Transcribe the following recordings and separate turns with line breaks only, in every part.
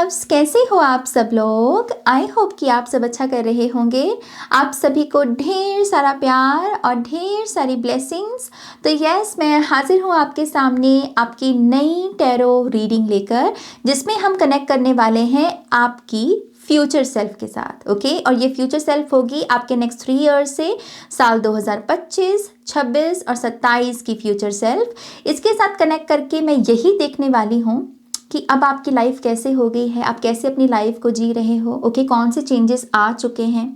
Loves, कैसे हो आप सब लोग। आई होप कि आप सब अच्छा कर रहे होंगे। आप सभी को ढेर सारा प्यार और ढेर सारी ब्लेसिंग्स। तो यस, मैं हाजिर हूँ आपके सामने आपकी नई टैरो रीडिंग लेकर, जिसमें हम कनेक्ट करने वाले हैं आपकी फ्यूचर सेल्फ के साथ। ओके, और ये फ्यूचर सेल्फ होगी आपके नेक्स्ट 3 ईयर्स से, साल 2025, 26 और 27 की फ्यूचर सेल्फ। इसके साथ कनेक्ट करके मैं यही देखने वाली हूँ कि अब आपकी लाइफ कैसे हो गई है, आप कैसे अपनी लाइफ को जी रहे हो। ओके, कौन से चेंजेस आ चुके हैं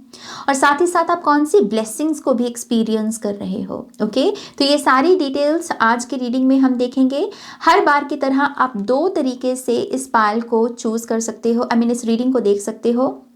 और साथ ही साथ आप कौन सी ब्लेसिंग्स को भी एक्सपीरियंस कर रहे हो। ओके, तो ये सारी डिटेल्स आज की रीडिंग में हम देखेंगे। हर बार की तरह आप 2 तरीके से इस पाइल को चूज कर सकते हो, इस रीडिंग को देख सकते हो।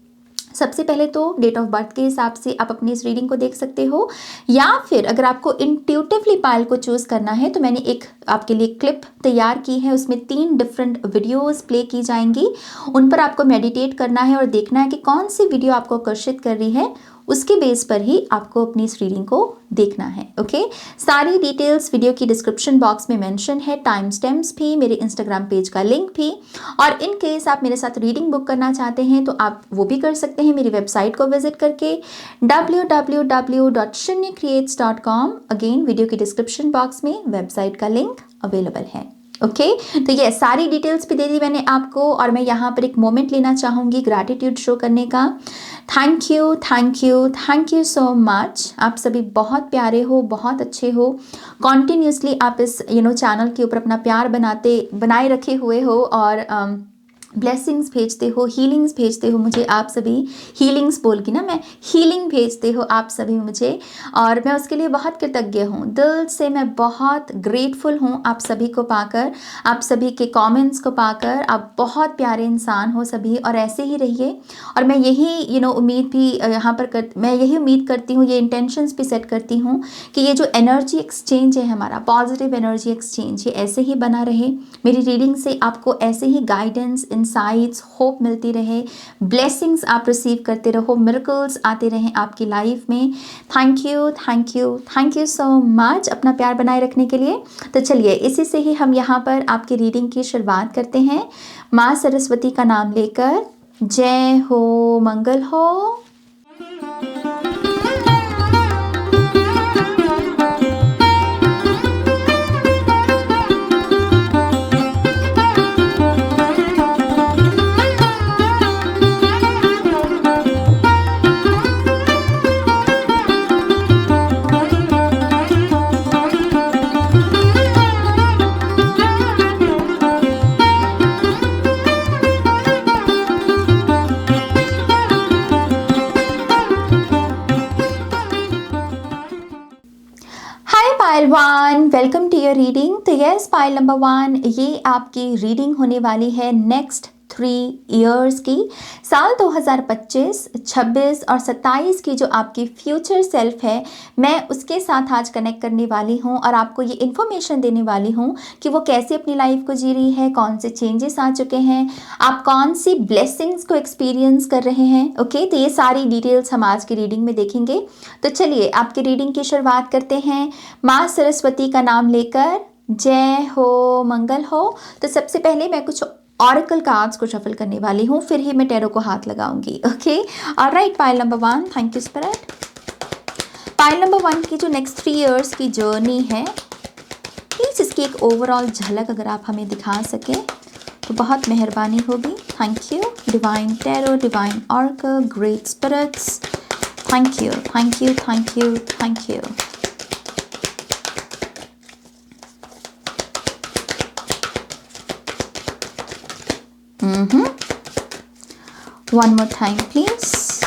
सबसे पहले तो डेट ऑफ बर्थ के हिसाब से आप अपनी इस रीडिंग को देख सकते हो, या फिर अगर आपको इंट्यूटिवली पाइल को चूज़ करना है तो मैंने एक आपके लिए क्लिप तैयार की है। उसमें 3 डिफरेंट वीडियोस प्ले की जाएंगी, उन पर आपको मेडिटेट करना है और देखना है कि कौन सी वीडियो आपको आकर्षित कर रही है। उसके बेस पर ही आपको अपनी इस रीडिंग को देखना है। ओके, सारी डिटेल्स वीडियो की डिस्क्रिप्शन बॉक्स में मेंशन है, टाइम स्टैम्प्स भी, मेरे इंस्टाग्राम पेज का लिंक भी। और इन केस आप मेरे साथ रीडिंग बुक करना चाहते हैं तो आप वो भी कर सकते हैं मेरी वेबसाइट को विजिट करके www.shunyacreates.com। अगेन वीडियो की डिस्क्रिप्शन बॉक्स में वेबसाइट का लिंक अवेलेबल है। ओके, तो ये सारी डिटेल्स भी दे दी मैंने आपको, और मैं यहाँ पर एक मोमेंट लेना चाहूँगी ग्रैटिट्यूड शो करने का। Thank you, thank you, thank you so much. आप सभी बहुत प्यारे हो, बहुत अच्छे हो। कॉन्टिन्यूसली आप इस चैनल के ऊपर अपना प्यार बनाए रखे हुए हो और ब्लेसिंग्स भेजते हो, हीलिंग्स भेजते हो मुझे। आप सभी हीलिंग्स बोल के ना, मैं हीलिंग भेजते हो आप सभी मुझे, और मैं उसके लिए बहुत कृतज्ञ हूँ। दिल से मैं बहुत ग्रेटफुल हूँ आप सभी को पाकर, आप सभी के कमेंट्स को पाकर। आप बहुत प्यारे इंसान हो सभी, और ऐसे ही रहिए। और मैं यही उम्मीद भी यहाँ पर मैं यही उम्मीद करती हूँ, ये इंटेंशंस भी सेट करती हूँ कि ये जो एनर्जी एक्सचेंज है हमारा, पॉजिटिव एनर्जी एक्सचेंज, ये ऐसे ही बना रहे। मेरी रीडिंग से आपको ऐसे ही गाइडेंस, इंसाइट्स, होप मिलती रहे, ब्लेसिंग्स आप रिसीव करते रहो, मिरेकल्स आते रहें आपकी लाइफ में। Thank you, thank you, thank you so much अपना प्यार बनाए रखने के लिए। तो चलिए इसी से ही हम यहाँ पर आपकी रीडिंग की शुरुआत करते हैं, माँ सरस्वती का नाम लेकर। जय हो, मंगल हो। Pile 1, welcome to your reading. तो यस, पाइल नंबर 1, ये आपकी रीडिंग होने वाली है नेक्स्ट 3 ईयर्स की, साल 2025, 26 और 27 की जो आपकी फ्यूचर सेल्फ है, मैं उसके साथ आज कनेक्ट करने वाली हूँ और आपको ये इन्फॉर्मेशन देने वाली हूँ कि वो कैसे अपनी लाइफ को जी रही है, कौन से चेंजेस आ चुके हैं, आप कौन सी ब्लेसिंग्स को एक्सपीरियंस कर रहे हैं। ओके, तो ये सारी डिटेल्स हम आज की रीडिंग में देखेंगे। तो चलिए आपकी रीडिंग की शुरुआत करते हैं माँ सरस्वती का नाम लेकर। जय हो, मंगल हो। तो सबसे पहले मैं कुछ ऑरेकल कार्ड्स को शफल करने वाली हूँ, फिर ही मैं टैरो को हाथ लगाऊंगी। Okay, alright, pile number 1, thank you spirit. Pile number 1 की जो नेक्स्ट 3 इयर्स की जर्नी है, प्लीज़ इसकी एक ओवरऑल झलक अगर आप हमें दिखा सकें तो बहुत मेहरबानी होगी। Thank you divine tarot, divine oracle, great spirits, thank you, thank you, thank you, thank you. One more time, please.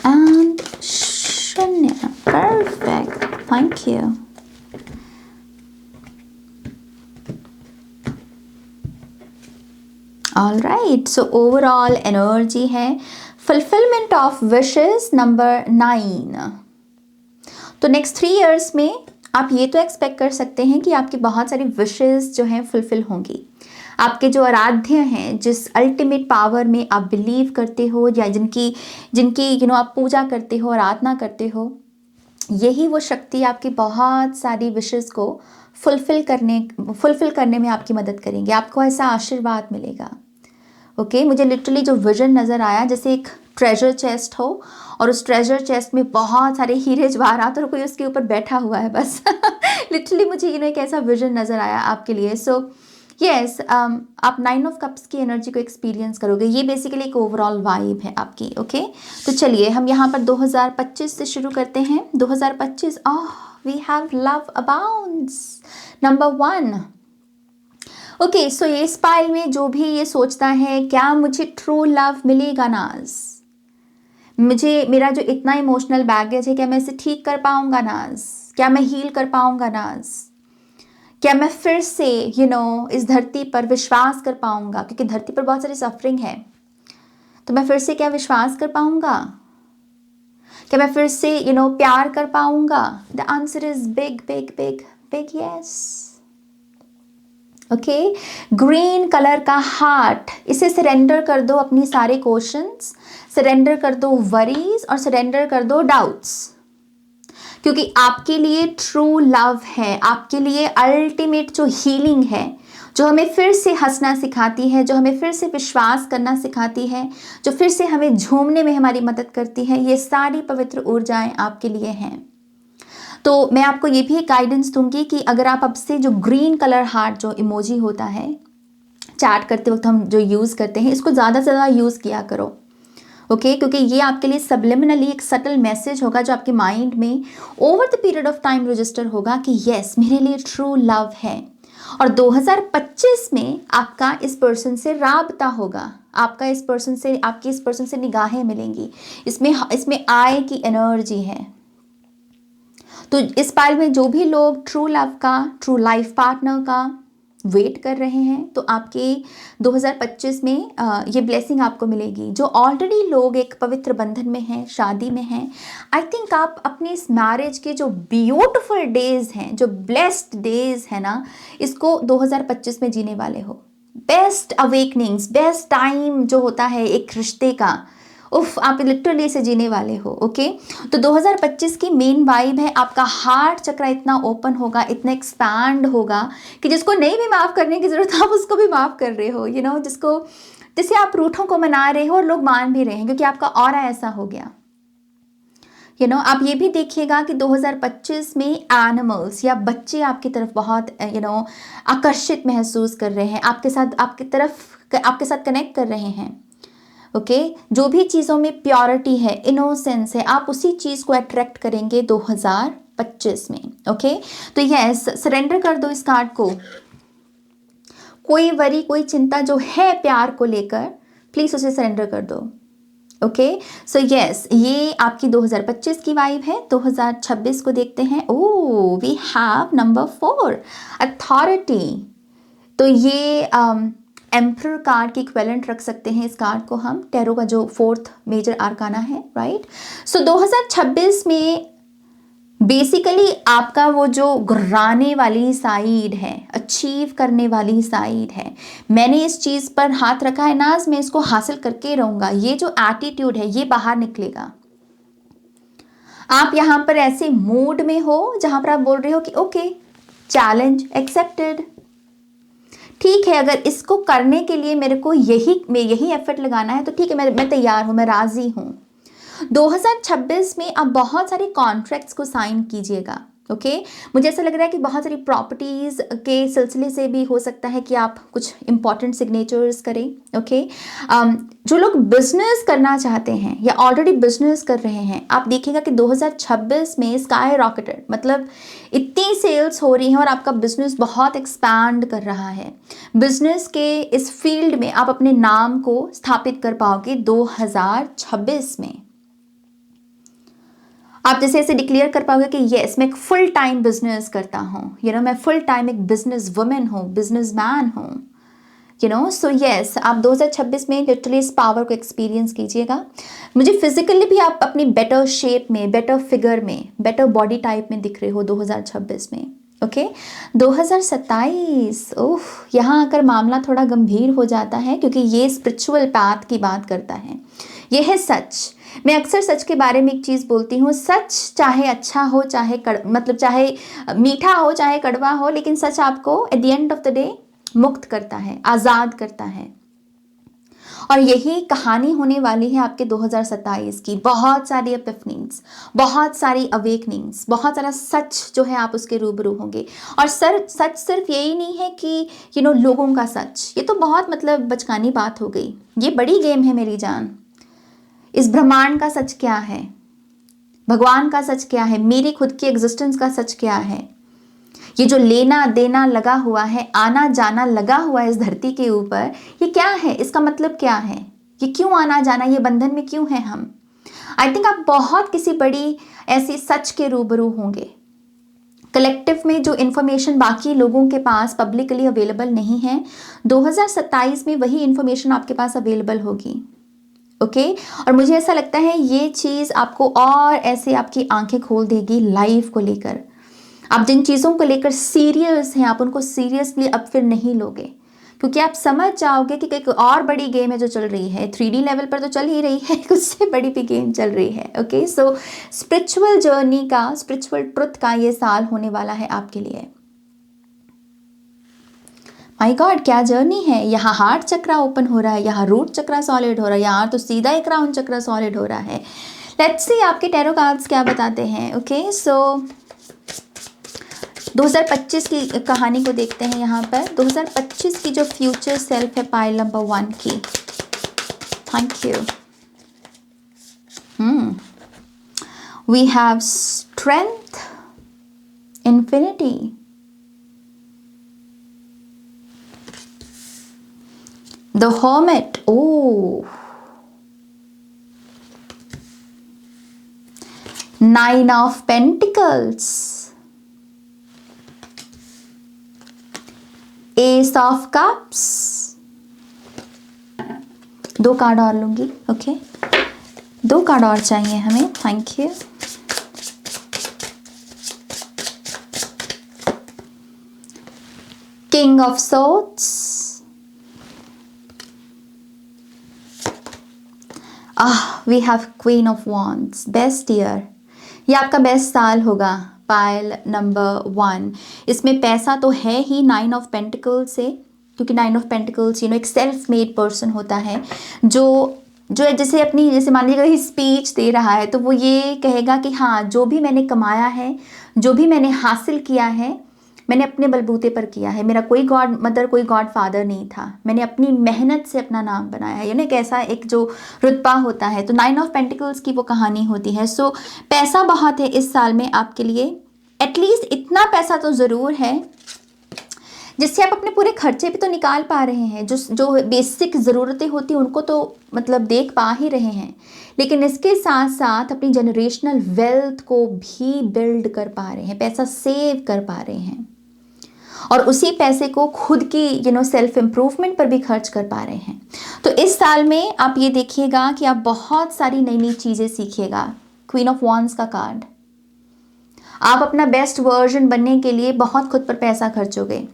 And Shunya. Perfect. Thank you. All right. So overall energy है fulfillment of wishes number 9. तो next 3 years में आप ये तो expect कर सकते हैं कि आपकी बहुत सारी विशेस जो हैं फुलफिल होंगी। आपके जो आराध्य हैं, जिस अल्टीमेट पावर में आप बिलीव करते हो, या जिनकी आप पूजा करते हो, आराधना करते हो, यही वो शक्ति आपकी बहुत सारी विशेस को फुलफिल करने में आपकी मदद करेंगे। आपको ऐसा आशीर्वाद मिलेगा। ओके, मुझे लिटरली जो विजन नज़र आया जैसे एक ट्रेजर चेस्ट हो और उस ट्रेजर चेस्ट में बहुत सारे हीरे जवाहरात और कोई उसके ऊपर बैठा हुआ है बस। लिटरली मुझे एक ऐसा विजन नज़र आया आपके लिए। सो यस, आप 9 ऑफ कप्स की एनर्जी को एक्सपीरियंस करोगे। ये बेसिकली एक ओवरऑल वाइब है आपकी। ओके, तो चलिए हम यहाँ पर 2025 से शुरू करते हैं। 2025, we have love abounds, number 1। Okay, so ये इस पाइल में जो भी ये सोचता है क्या मुझे ट्रू लव मिलेगा नाज, मुझे मेरा जो इतना इमोशनल बैगेज है क्या मैं इसे ठीक कर पाऊंगा नाज, क्या मैं हील कर पाऊंगा नाज, क्या मैं फिर से इस धरती पर विश्वास कर पाऊंगा, क्योंकि धरती पर बहुत सारी सफरिंग है, तो मैं फिर से क्या विश्वास कर पाऊंगा, क्या मैं फिर से प्यार कर पाऊंगा। The answer is big big big big yes. Okay, green colour का हार्ट, इसे सरेंडर कर दो अपनी सारे क्वेश्चंस, सरेंडर कर दो वरीज और सरेंडर कर दो डाउट्स, क्योंकि आपके लिए ट्रू लव है, आपके लिए अल्टीमेट जो हीलिंग है, जो हमें फिर से हंसना सिखाती है, जो हमें फिर से विश्वास करना सिखाती है, जो फिर से हमें झूमने में हमारी मदद करती है, ये सारी पवित्र ऊर्जाएं आपके लिए हैं। तो मैं आपको ये भी गाइडेंस दूंगी कि अगर आप अब से जो ग्रीन कलर हार्ट जो इमोजी होता है चैट करते वक्त हम जो यूज़ करते हैं, इसको ज़्यादा से ज़्यादा यूज़ किया करो। ओके, क्योंकि ये आपके लिए सबलिमिनली एक सटल मैसेज होगा जो आपके माइंड में over the period of time register होगा कि यस मेरे लिए ट्रू लव है। और 2025 में आपका इस पर्सन से राबता होगा, आपकी इस पर्सन से निगाहें मिलेंगी, इसमें आय की एनर्जी है। तो इस पाइल में जो भी लोग ट्रू लव का, ट्रू लाइफ पार्टनर का वेट कर रहे हैं, तो आपके 2025 में ये ब्लेसिंग आपको मिलेगी। जो ऑलरेडी लोग एक पवित्र बंधन में हैं, शादी में हैं, आई थिंक आप अपनी इस मैरिज के जो ब्यूटिफुल डेज हैं, जो ब्लेस्ड डेज है ना, इसको 2025 में जीने वाले हो। बेस्ट अवेकनिंग्स, बेस्ट टाइम जो होता है एक रिश्ते का, उफ, आप लिटरली इसे जीने वाले हो। ओके, तो 2025 की मेन वाइब है आपका हार्ट चक्र इतना ओपन होगा, इतना एक्सपैंड होगा कि जिसको नहीं भी माफ़ करने की ज़रूरत आप उसको भी माफ़ कर रहे हो। जिससे आप रूठों को मना रहे हो और लोग मान भी रहे हैं, क्योंकि आपका ऑरा ऐसा हो गया। आप ये भी देखिएगा कि 2025 में एनिमल्स या बच्चे आपकी तरफ बहुत आकर्षित महसूस कर रहे हैं, आपके साथ कनेक्ट कर रहे हैं। ओके, जो भी चीज़ों में प्योरिटी है, इनोसेंस है, आप उसी चीज़ को अट्रैक्ट करेंगे 2025 में। ओके, तो यस, सरेंडर कर दो इस कार्ड को। कोई वरी, कोई चिंता जो है प्यार को लेकर, प्लीज़ उसे सरेंडर कर दो। ओके, सो यस, ये आपकी 2025 की वाइब है। 2026 को देखते हैं। ओह, वी हैव नंबर 4, अथॉरिटी। तो ये एम्परर कार्ड की इक्विवेलेंट रख सकते हैं इस कार्ड को हम, टैरो का जो 4th मेजर आर्काना है, राइट। सो 2026 में बेसिकली आपका वो जो गुर्राने वाली साइड है, अचीव करने वाली साइड है, मैंने इस चीज़ पर हाथ रखा है नाज, मैं इसको हासिल करके रहूँगा, ये जो एटीट्यूड है ये बाहर निकलेगा। आप यहाँ पर ऐसे मूड में हो जहाँ पर आप बोल रहे हो कि ओके, चैलेंज एक्सेप्टेड, ठीक है, अगर इसको करने के लिए मेरे को यही एफर्ट लगाना है तो ठीक है, मैं तैयार हूँ, मैं राज़ी हूँ। 2026 में आप बहुत सारे कॉन्ट्रैक्ट्स को साइन कीजिएगा। ओके, मुझे ऐसा लग रहा है कि बहुत सारी प्रॉपर्टीज़ के सिलसिले से भी हो सकता है कि आप कुछ इंपॉर्टेंट सिग्नेचर्स करें। ओके, जो लोग बिजनेस करना चाहते हैं या ऑलरेडी बिजनेस कर रहे हैं, आप देखिएगा कि 2026 में स्काई रॉकेटेड, मतलब इतनी सेल्स हो रही हैं और आपका बिजनेस बहुत एक्सपैंड कर रहा है। बिजनेस के इस फील्ड में आप अपने नाम को स्थापित कर पाओगे 2026 में। आप जैसे ऐसे डिक्लेयर कर पाओगे कि यस, मैं एक फुल टाइम बिजनेस करता हूँ, मैं फुल टाइम एक बिजनेस वुमेन हूँ, बिजनेस मैन हूँ, सो यस, आप 2026 में लिटरली इस पावर को एक्सपीरियंस कीजिएगा। मुझे फिजिकली भी आप अपनी बेटर शेप में, बेटर फिगर में, बेटर बॉडी टाइप में दिख रहे हो 2026 में। ओके, 2027, ओह, यहाँ आकर मामला थोड़ा गंभीर हो जाता है, क्योंकि ये स्पिरिचुअल पाथ की बात करता है। ये है सच। मैं अक्सर सच के बारे में एक चीज़ बोलती हूँ, सच चाहे अच्छा हो, चाहे मतलब चाहे मीठा हो, चाहे कड़वा हो, लेकिन सच आपको at the end of the day मुक्त करता है, आज़ाद करता है। और यही कहानी होने वाली है आपके 2027 की। बहुत सारी एपिफनीज, बहुत सारी अवेकनिंग्स, बहुत सारा सच जो है आप उसके रूबरू होंगे। और सच सिर्फ यही नहीं है कि लोगों का सच, ये तो बहुत मतलब बचकानी बात हो गई। ये बड़ी गेम है मेरी जान। इस ब्रह्मांड का सच क्या है, भगवान का सच क्या है, मेरी खुद की एग्जिस्टेंस का सच क्या है, ये जो लेना देना लगा हुआ है, आना जाना लगा हुआ है इस धरती के ऊपर, ये क्या है, इसका मतलब क्या है, ये क्यों आना जाना, ये बंधन में क्यों है हम। आई थिंक आप बहुत किसी बड़ी ऐसी सच के रूबरू होंगे कलेक्टिव में, जो इन्फॉर्मेशन बाकी लोगों के पास पब्लिकली अवेलेबल नहीं है। 2027 में वही इन्फॉर्मेशन आपके पास अवेलेबल होगी। ओके और मुझे ऐसा लगता है ये चीज़ आपको और ऐसे आपकी आंखें खोल देगी लाइफ को लेकर। आप जिन चीज़ों को लेकर सीरियस हैं, आप उनको सीरियसली अब फिर नहीं लोगे, क्योंकि आप समझ जाओगे कि एक और बड़ी गेम है जो चल रही है। 3D लेवल पर तो चल ही रही है, उससे बड़ी भी गेम चल रही है। ओके सो स्पिरिचुअल जर्नी का, स्पिरिचुअल ट्रुथ का ये साल होने वाला है आपके लिए। माय गॉड क्या जर्नी है। यहाँ हार्ट चक्रा ओपन हो रहा है, यहाँ रूट चक्रा सॉलिड हो रहा है, यहाँ तो सीधा एक क्राउन चक्रा सॉलिड हो रहा है। लेट्स सी आपके टैरो कार्ड्स क्या बताते हैं। ओके सो 2025 की कहानी को देखते हैं। यहाँ पर 2025 की जो फ्यूचर सेल्फ है पाइल नंबर 1 की। Thank you. We have strength, infinity, the hermit, oh, 9 of pentacles, ace of cups. 2 card और लूंगी। ओके 2 कार्ड और चाहिए हमें। Thank you. King of swords, we have queen of wands. Best year, ये आपका best साल होगा पाइल नंबर 1। इसमें पैसा तो है ही 9 ऑफ पेंटिकल्स से, क्योंकि 9 ऑफ पेंटिकल्स एक सेल्फ मेड पर्सन होता है जो जैसे अपनी, जैसे मान लीजिए स्पीच दे रहा है तो वो ये कहेगा कि हाँ जो भी मैंने कमाया है, जो भी मैंने हासिल किया है, मैंने अपने बलबूते पर किया है। मेरा कोई गॉड मदर, कोई गॉड फादर नहीं था। मैंने अपनी मेहनत से अपना नाम बनाया है। यानी कैसा एक जो रुतबा होता है, तो 9 ऑफ पेंटिकल्स की वो कहानी होती है। सो पैसा बहुत है इस साल में आपके लिए। एटलीस्ट इतना पैसा तो ज़रूर है जिससे आप अपने पूरे खर्चे भी तो निकाल पा रहे हैं। जो बेसिक ज़रूरतें होती हैं उनको तो मतलब देख पा ही रहे हैं, लेकिन इसके साथ साथ अपनी जनरेशनल वेल्थ को भी बिल्ड कर पा रहे हैं, पैसा सेव कर पा रहे हैं, और उसी पैसे को खुद की सेल्फ इम्प्रूवमेंट पर भी खर्च कर पा रहे हैं। तो इस साल में आप ये देखिएगा कि आप बहुत सारी नई नई चीज़ें सीखिएगा। क्वीन ऑफ वॉन्ड्स का कार्ड, आप अपना बेस्ट वर्जन बनने के लिए बहुत खुद पर पैसा खर्चोगे।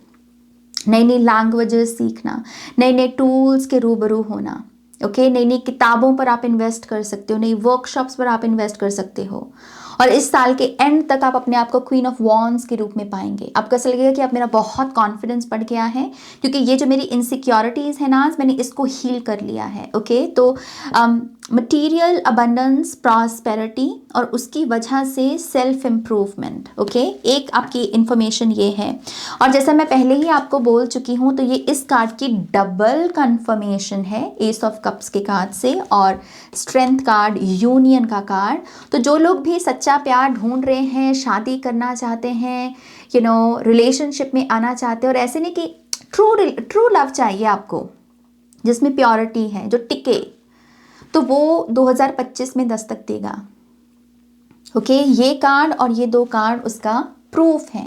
नई नई लैंग्वेजेस सीखना, नए नए टूल्स के रूबरू होना। ओके नई नई किताबों पर आप इन्वेस्ट कर सकते हो, नई वर्कशॉप्स पर आप इन्वेस्ट कर सकते हो, और इस साल के एंड तक आप अपने आप को क्वीन ऑफ वॉन्ड्स के रूप में पाएंगे। आपको ऐसा लगेगा कि अब मेरा बहुत कॉन्फिडेंस बढ़ गया है, क्योंकि ये जो मेरी इनसिक्योरिटीज़ है ना, मैंने इसको हील कर लिया है। ओके तो मटीरियल अबंडेंस, प्रॉस्पेरिटी, और उसकी वजह से सेल्फ इम्प्रूवमेंट। ओके एक आपकी इन्फॉर्मेशन ये है। और जैसा मैं पहले ही आपको बोल चुकी हूँ, तो ये इस कार्ड की डबल कन्फर्मेशन है, एस ऑफ कप्स के कार्ड से और स्ट्रेंथ कार्ड, यूनियन का कार्ड। तो जो लोग भी सच्चा प्यार ढूंढ रहे हैं, शादी करना चाहते हैं, रिलेशनशिप में आना चाहते हैं, और ऐसे नहीं कि ट्रू लव चाहिए आपको जिसमें प्योरिटी है, जो टिके, तो वो 2025 में दस्तक देगा। ओके ये कार्ड और ये 2 कार्ड उसका प्रूफ है।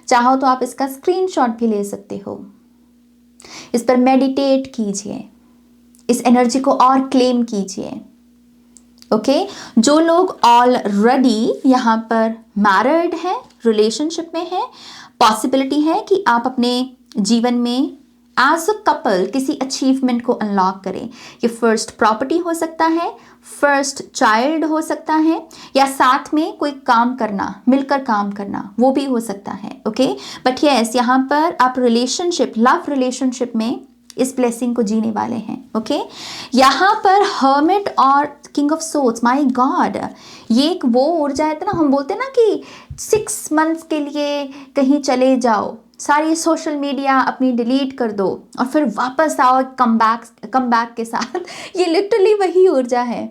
चाहो तो आप इसका स्क्रीनशॉट भी ले सकते हो। इस पर मेडिटेट कीजिए, इस एनर्जी को और क्लेम कीजिए। ओके जो लोग ऑलरेडी यहाँ पर मैरिड हैं, रिलेशनशिप में हैं, पॉसिबिलिटी है कि आप अपने जीवन में एज अ कपल किसी अचीवमेंट को अनलॉक करें। ये फर्स्ट प्रॉपर्टी हो सकता है, फर्स्ट चाइल्ड हो सकता है, या साथ में कोई काम करना, मिलकर काम करना, वो भी हो सकता है। ओके, बट यस, यहाँ पर आप रिलेशनशिप, लव रिलेशनशिप में इस ब्लेसिंग को जीने वाले हैं। ओके, यहाँ पर हर्मिट और king of swords, my God, ये एक वो ऊर्जा है ना, हम बोलते हैं ना कि 6 मंथ्स के लिए कहीं चले जाओ, सारी सोशल मीडिया अपनी डिलीट कर दो और फिर वापस आओ कम बैक के साथ। ये लिटरली वही ऊर्जा है।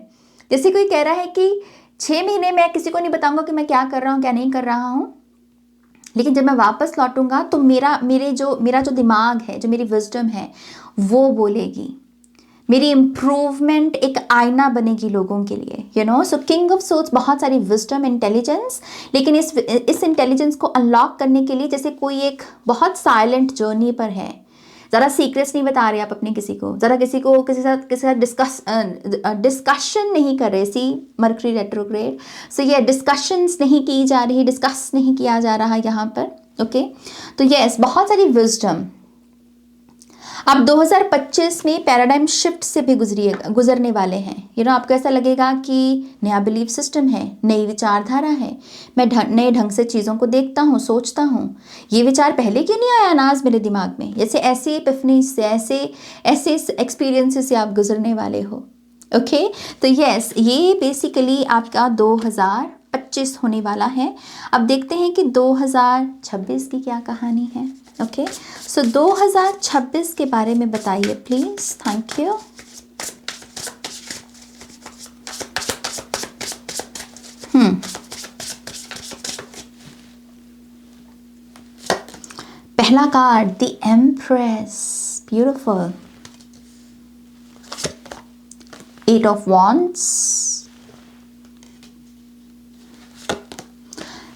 जैसे कोई कह रहा है कि 6 महीने मैं किसी को नहीं बताऊंगा कि मैं क्या कर रहा हूँ, क्या नहीं कर रहा हूँ, लेकिन जब मैं वापस लौटूंगा तो मेरा जो दिमाग है, जो मेरी विजडम है, वो बोलेगी, मेरी इम्प्रूवमेंट एक आईना बनेगी लोगों के लिए। You know, so king of swords बहुत सारी विजडम, इंटेलिजेंस, लेकिन इस इंटेलिजेंस को अनलॉक करने के लिए जैसे कोई एक बहुत साइलेंट जर्नी पर है। ज़रा सीक्रेट्स नहीं बता रहे आप अपने किसी को, ज़रा किसी के साथ डिस्कशन नहीं कर रहे। सी मरकरी रेट्रोग्रेड, सो ये डिस्कशंस नहीं की जा रही, डिस्कस नहीं किया जा रहा यहाँ पर। ओके, तो यस, बहुत सारी विजडम। आप 2025 में पैराडाइम शिफ्ट से भी गुजरने वाले हैं। यू नो, आपको ऐसा लगेगा कि नया बिलीफ सिस्टम है, नई विचारधारा है, मैं नए ढंग से चीज़ों को देखता हूँ, सोचता हूँ। ये विचार पहले क्यों नहीं आया नाज मेरे दिमाग में? जैसे ऐसे एपिफनी से, ऐसे एक्सपीरियंसेस से आप गुजरने वाले हो। ओके, तो यस, ये बेसिकली आपका 2025 होने वाला है। अब देखते हैं कि 2026 की क्या कहानी है। ओके, सो 2026 के बारे में बताइए प्लीज। Thank you. पहला card, the empress, beautiful. 8 of wands,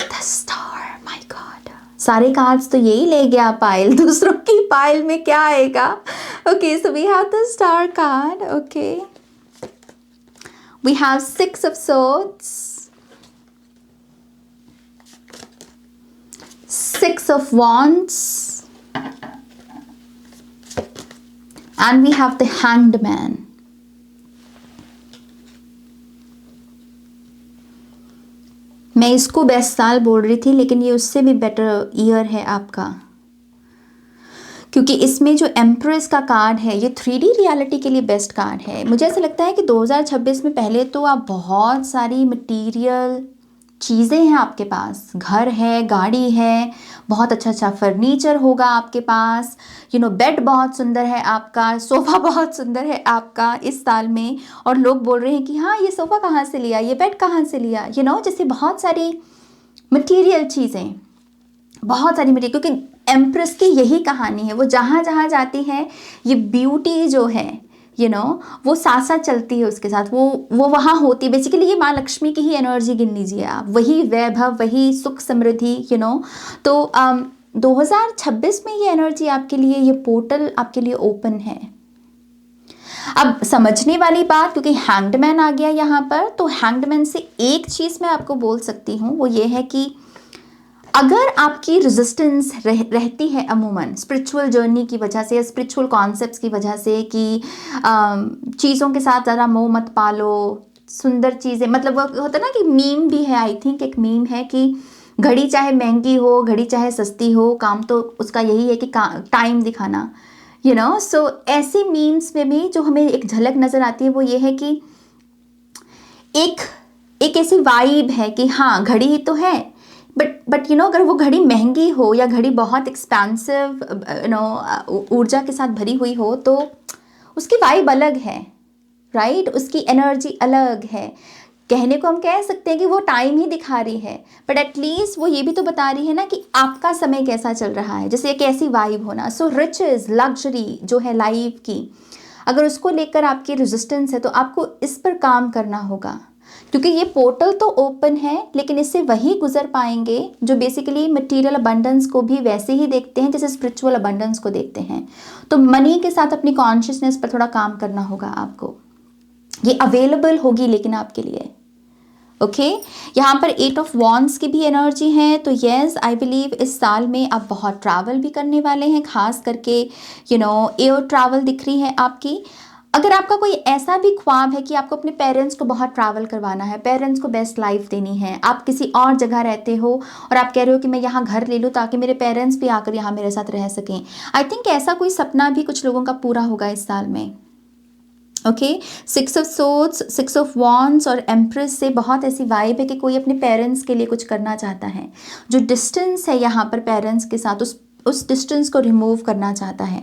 the star, my God, सारे कार्ड्स तो यही ले गया पाइल, दूसरों की पाइल में क्या आएगा? Okay, so we have the star card. Okay, we have 6 of swords, 6 of wands, and we have the hanged man. मैं इसको बेस्ट साल बोल रही थी, लेकिन ये उससे भी बेटर ईयर है आपका, क्योंकि इसमें जो एम्प्रेस का कार्ड है, ये 3D रियलिटी के लिए बेस्ट कार्ड है। मुझे ऐसा लगता है कि 2026 में पहले तो आप बहुत सारी मटेरियल चीज़ें हैं आपके पास, घर है, गाड़ी है, बहुत अच्छा फर्नीचर होगा आपके पास। यू नो, बेड बहुत सुंदर है आपका, सोफ़ा बहुत सुंदर है आपका इस साल में, और लोग बोल रहे हैं कि हाँ, ये सोफ़ा कहाँ से लिया, ये बेड कहाँ से लिया। यू नो, जैसे बहुत सारी मटेरियल चीज़ें, बहुत सारी मटेरियल, क्योंकि एम्प्रेस की यही कहानी है, वो जहाँ जहाँ जाती है, ये ब्यूटी जो है, यू नो, वो साथ साथ चलती है उसके साथ, वो वहाँ होती है। बेसिकली ये माँ लक्ष्मी की ही एनर्जी गिन लीजिए आप, वही वैभव, वही सुख समृद्धि। यू नो, तो 2026 में ये एनर्जी आपके लिए, ये पोर्टल आपके लिए ओपन है। अब समझने वाली बात, क्योंकि हैंग्डमैन आ गया यहाँ पर, तो हैंग्डमैन से एक चीज़ मैं आपको बोल सकती हूँ, वो ये है कि अगर आपकी रेजिस्टेंस रहती है अमूमन स्पिरिचुअल जर्नी की वजह से या स्पिरिचुअल कॉन्सेप्ट्स की वजह से, कि चीज़ों के साथ ज़रा मोह मत पालो, सुंदर चीज़ें, मतलब वो होता है ना कि मीम भी है, आई थिंक एक मीम है कि घड़ी चाहे महंगी हो, घड़ी चाहे सस्ती हो, काम तो उसका यही है कि टाइम दिखाना। यू नो, सो ऐसे मीम्स में भी जो हमें एक झलक नज़र आती है, वो ये है कि एक ऐसी वाइब है कि हाँ, घड़ी ही तो है, बट यू नो, अगर वो घड़ी महंगी हो या घड़ी बहुत एक्सपेंसिव यू नो ऊर्जा के साथ भरी हुई हो, तो उसकी वाइब अलग है, राइट? उसकी एनर्जी अलग है। कहने को हम कह सकते हैं कि वो टाइम ही दिखा रही है, बट एटलीस्ट वो ये भी तो बता रही है ना कि आपका समय कैसा चल रहा है, जैसे एक ऐसी वाइब होना। सो रिचेस, लग्जरी जो है लाइफ की, अगर उसको लेकर आपकी रेजिस्टेंस है, तो आपको इस पर काम करना होगा, क्योंकि ये पोर्टल तो ओपन है, लेकिन इससे वही गुजर पाएंगे जो बेसिकली मटेरियल अबंडेंस को भी वैसे ही देखते हैं जैसे स्पिरिचुअल अबंडेंस को देखते हैं। तो मनी के साथ अपनी कॉन्शियसनेस पर थोड़ा काम करना होगा आपको। ये अवेलेबल होगी लेकिन आपके लिए, ओके यहाँ पर 8 ऑफ वॉन्ड्स की भी एनर्जी है। तो येस आई बिलीव इस साल में आप बहुत ट्रैवल भी करने वाले हैं, खास करके एयर ट्रैवल दिख रही है आपकी। अगर आपका कोई ऐसा भी ख्वाब है कि आपको अपने पेरेंट्स को बहुत ट्रैवल करवाना है, पेरेंट्स को बेस्ट लाइफ देनी है, आप किसी और जगह रहते हो और आप कह रहे हो कि मैं यहाँ घर ले लूँ ताकि मेरे पेरेंट्स भी आकर यहाँ मेरे साथ रह सकें, आई थिंक ऐसा कोई सपना भी कुछ लोगों का पूरा होगा इस साल में। Okay 6 of swords, 6 of wands और एम्प्रेस से बहुत ऐसी वाइब है कि कोई अपने पेरेंट्स के लिए कुछ करना चाहता है। जो डिस्टेंस है यहाँ पर पेरेंट्स के साथ, उस डिस्टेंस को रिमूव करना चाहता है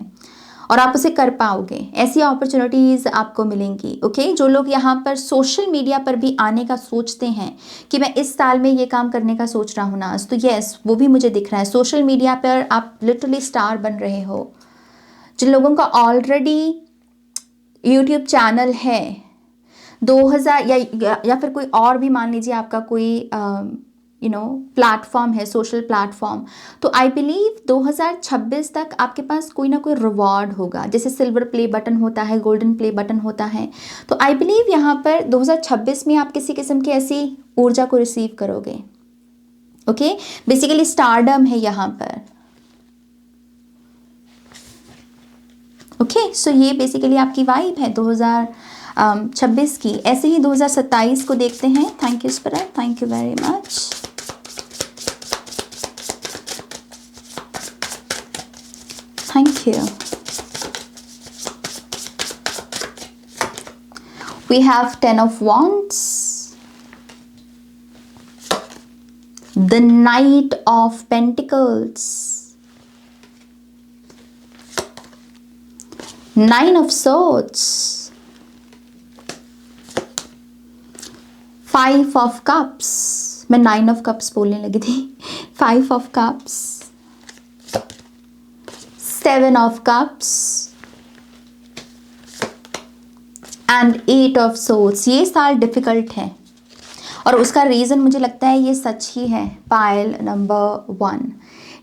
और आप उसे कर पाओगे। ऐसी अपॉर्चुनिटीज़ आपको मिलेंगी। ओके जो लोग यहाँ पर सोशल मीडिया पर भी आने का सोचते हैं कि मैं इस साल में ये काम करने का सोच रहा हूँ ना, तो यस वो भी मुझे दिख रहा है। सोशल मीडिया पर आप लिटरली स्टार बन रहे हो। जिन लोगों का ऑलरेडी यूट्यूब चैनल है 2000 या फिर कोई और भी मान लीजिए आपका कोई प्लेटफॉर्म है, सोशल प्लेटफॉर्म, तो आई बिलीव 2026 तक आपके पास कोई ना कोई रिवॉर्ड होगा। जैसे सिल्वर प्ले बटन होता है, गोल्डन प्ले बटन होता है, तो आई बिलीव यहाँ पर 2026 में आप किसी किस्म की ऐसी ऊर्जा को रिसीव करोगे। ओके बेसिकली स्टारडम है यहाँ पर। ओके सो ये बेसिकली आपकी वाइब है 2026 की। ऐसे ही 2027 को देखते हैं। Thank you spirit, thank you very much. Thank you. We have 10 of wands, the knight of pentacles, 9 of swords, 5 of cups, मैं 9 of cups बोलने लगी थी, 5 of cups, 7 of cups and 8 of swords। ये साल डिफिकल्ट है और उसका reason मुझे लगता है ये सच ही है। पायल नंबर 1,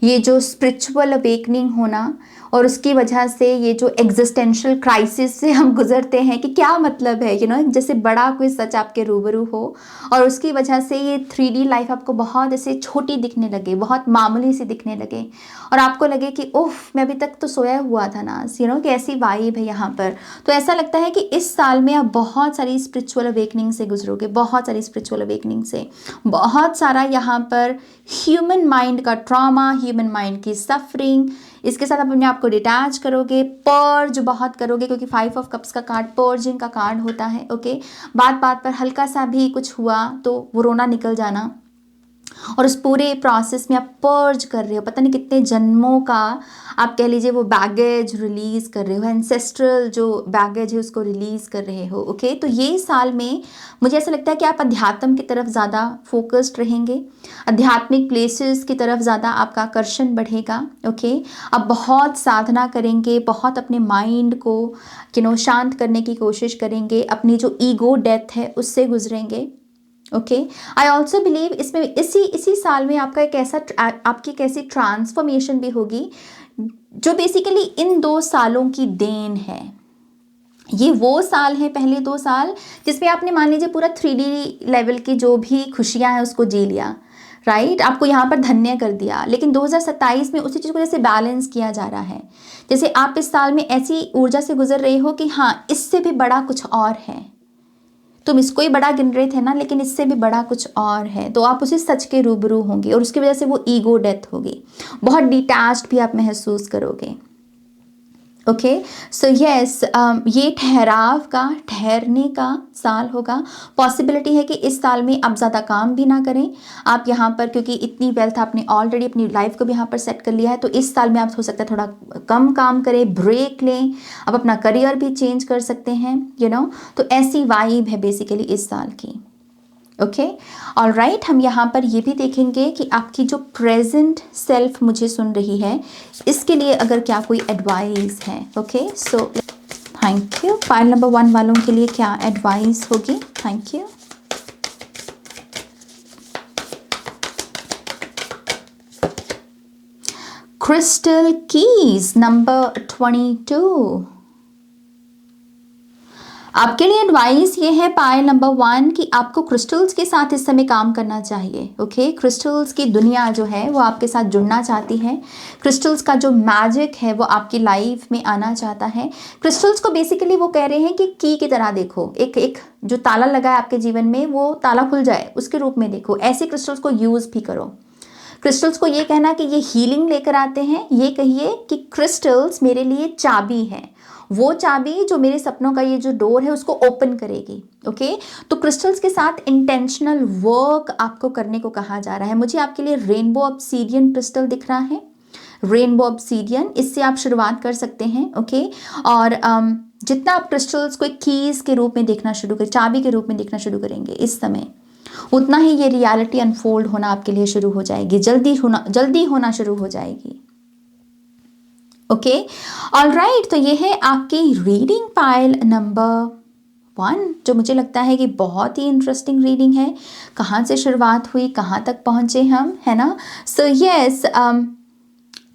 ये जो स्पिरिचुअल अवेकनिंग होना और उसकी वजह से ये जो एग्जिस्टेंशियल क्राइसिस से हम गुजरते हैं कि क्या मतलब है जैसे बड़ा कोई सच आपके रूबरू हो और उसकी वजह से ये 3D लाइफ आपको बहुत ऐसे छोटी दिखने लगे, बहुत मामूली सी दिखने लगे और आपको लगे कि ओफ मैं अभी तक तो सोया हुआ था ना, कि ऐसी वाइब है यहाँ पर। तो ऐसा लगता है कि इस साल में आप बहुत सारी स्पिरिचुअल अवेकनिंग से गुजरोगे, बहुत सारी स्पिरिचुअल अवेकनिंग से, बहुत सारा यहाँ पर ह्यूमन माइंड का ट्रॉमा, ह्यूमन माइंड की सफरिंग, इसके साथ आप अपने आप को डिटैच करोगे, पर्ज बहुत करोगे क्योंकि 5 ऑफ कप्स का कार्ड पर्जिंग का कार्ड होता है। ओके बात बात पर हल्का सा भी कुछ हुआ तो वो रोना निकल जाना और उस पूरे प्रोसेस में आप पर्ज कर रहे हो, पता नहीं कितने जन्मों का आप कह लीजिए वो बैगेज रिलीज़ कर रहे हो, एंसेस्ट्रल जो बैगेज है उसको रिलीज़ कर रहे हो। ओके तो ये साल में मुझे ऐसा लगता है कि आप अध्यात्म की तरफ ज़्यादा फोकस्ड रहेंगे, आध्यात्मिक प्लेसेस की तरफ ज़्यादा आपका आकर्षण बढ़ेगा। ओके आप बहुत साधना करेंगे, बहुत अपने माइंड को शांत करने की कोशिश करेंगे, अपनी जो ईगो डेथ है उससे गुजरेंगे। ओके आई ऑल्सो बिलीव इसमें इसी साल में आपका आपकी कैसी ट्रांसफॉर्मेशन भी होगी जो बेसिकली इन 2 सालों की देन है। ये वो साल है, पहले 2 साल जिसमें आपने मान लीजिए पूरा 3D लेवल की जो भी खुशियां हैं उसको जी लिया, राइट आपको यहाँ पर धन्य कर दिया। लेकिन 2027 में उसी चीज़ को जैसे बैलेंस किया जा रहा है, जैसे आप इस साल में ऐसी ऊर्जा से गुजर रहे हो कि हाँ इससे भी बड़ा कुछ और है, तुम इसको ही बड़ा गिन रहे थे ना लेकिन इससे भी बड़ा कुछ और है, तो आप उसी सच के रूबरू होंगे और उसकी वजह से वो ईगो डेथ होगी, बहुत डिटैच्ड भी आप महसूस करोगे। ओके सो यस ये ठहरने का साल होगा। पॉसिबिलिटी है कि इस साल में आप ज़्यादा काम भी ना करें आप यहाँ पर, क्योंकि इतनी वेल्थ आपने ऑलरेडी अपनी लाइफ को भी यहाँ पर सेट कर लिया है, तो इस साल में आप हो सकता है थोड़ा कम काम करें, ब्रेक लें, आप अपना करियर भी चेंज कर सकते हैं तो ऐसी वाइब है बेसिकली इस साल की। ओके ऑलराइट हम यहाँ पर ये भी देखेंगे कि आपकी जो प्रेजेंट सेल्फ मुझे सुन रही है इसके लिए अगर क्या कोई एडवाइस है। Okay so thank you. File number 1 वालों के लिए क्या एडवाइस होगी? Thank you. Crystal keys number 22, आपके लिए एडवाइस ये है पायल नंबर 1 कि आपको क्रिस्टल्स के साथ इस समय काम करना चाहिए। ओके, क्रिस्टल्स की दुनिया जो है वो आपके साथ जुड़ना चाहती है। क्रिस्टल्स का जो मैजिक है वो आपकी लाइफ में आना चाहता है। क्रिस्टल्स को बेसिकली वो कह रहे हैं कि की तरह देखो, एक एक जो ताला लगा है आपके जीवन में वो ताला खुल जाए उसके रूप में देखो। ऐसे क्रिस्टल्स को यूज़ भी करो। क्रिस्टल्स को ये कहना कि ये हीलिंग लेकर आते हैं, ये कहिए कि क्रिस्टल्स मेरे लिए चाबी है, वो चाबी जो मेरे सपनों का ये जो डोर है उसको ओपन करेगी। ओके, तो क्रिस्टल्स के साथ इंटेंशनल वर्क आपको करने को कहा जा रहा है। मुझे आपके लिए रेनबो ऑब्सीडियन क्रिस्टल दिख रहा है, रेनबो ऑब्सीडियन, इससे आप शुरुआत कर सकते हैं। ओके, और जितना आप क्रिस्टल्स को एक कीज के रूप में देखना शुरू करें, चाबी के रूप में देखना शुरू करेंगे इस समय, उतना ही ये रियलिटी अनफोल्ड होना आपके लिए शुरू हो जाएगी, जल्दी होना शुरू हो जाएगी। ओके, ऑलराइट, तो ये है आपकी रीडिंग पाइल नंबर 1, जो मुझे लगता है कि बहुत ही इंटरेस्टिंग रीडिंग है। कहाँ से शुरुआत हुई, कहाँ तक पहुँचे हम, है ना। सो यस,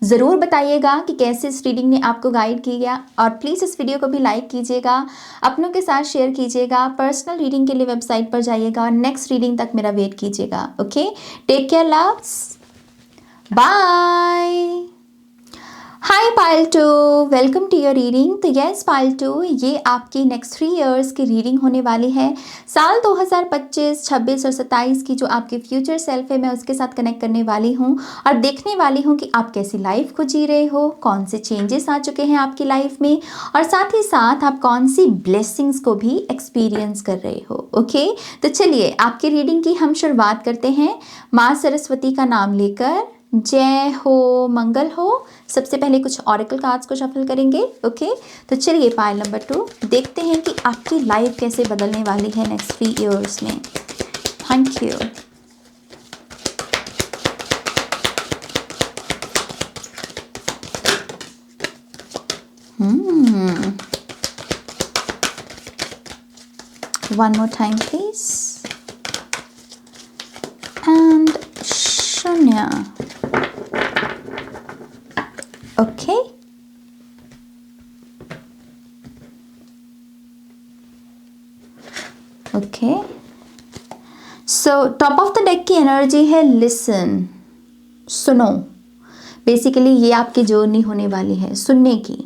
ज़रूर बताइएगा कि कैसे इस रीडिंग ने आपको गाइड किया, और प्लीज़ इस वीडियो को भी लाइक कीजिएगा, अपनों के साथ शेयर कीजिएगा। पर्सनल रीडिंग के लिए वेबसाइट पर जाइएगा और नेक्स्ट रीडिंग तक मेरा वेट कीजिएगा। Okay, take care, loves, bye. Hi pile 2, welcome to your reading. तो यस पायल 2, ये आपकी नेक्स्ट 3 इयर्स की रीडिंग होने वाली है। साल 2025, 26 और 27 की जो आपकी फ्यूचर सेल्फ है मैं उसके साथ कनेक्ट करने वाली हूँ और देखने वाली हूँ कि आप कैसी लाइफ को जी रहे हो, कौन से चेंजेस आ चुके हैं आपकी लाइफ में, और साथ ही साथ आप कौन सी ब्लेसिंग्स को भी एक्सपीरियंस कर रहे हो। ओके, तो चलिए आपकी रीडिंग की हम शुरुआत करते हैं माँ सरस्वती का नाम लेकर। जय हो, मंगल हो। सबसे पहले कुछ ऑरेकल कार्ड्स को शफल करेंगे। ओके, तो चलिए पाइल नंबर 2 देखते हैं कि आपकी लाइफ कैसे बदलने वाली है नेक्स्ट 3 इयर्स में। Thank you. One more time please. And शून्य। Okay, okay, so top of the deck की एनर्जी है लिसन, सुनो। बेसिकली ये आपकी जर्नी होने वाली है सुनने की,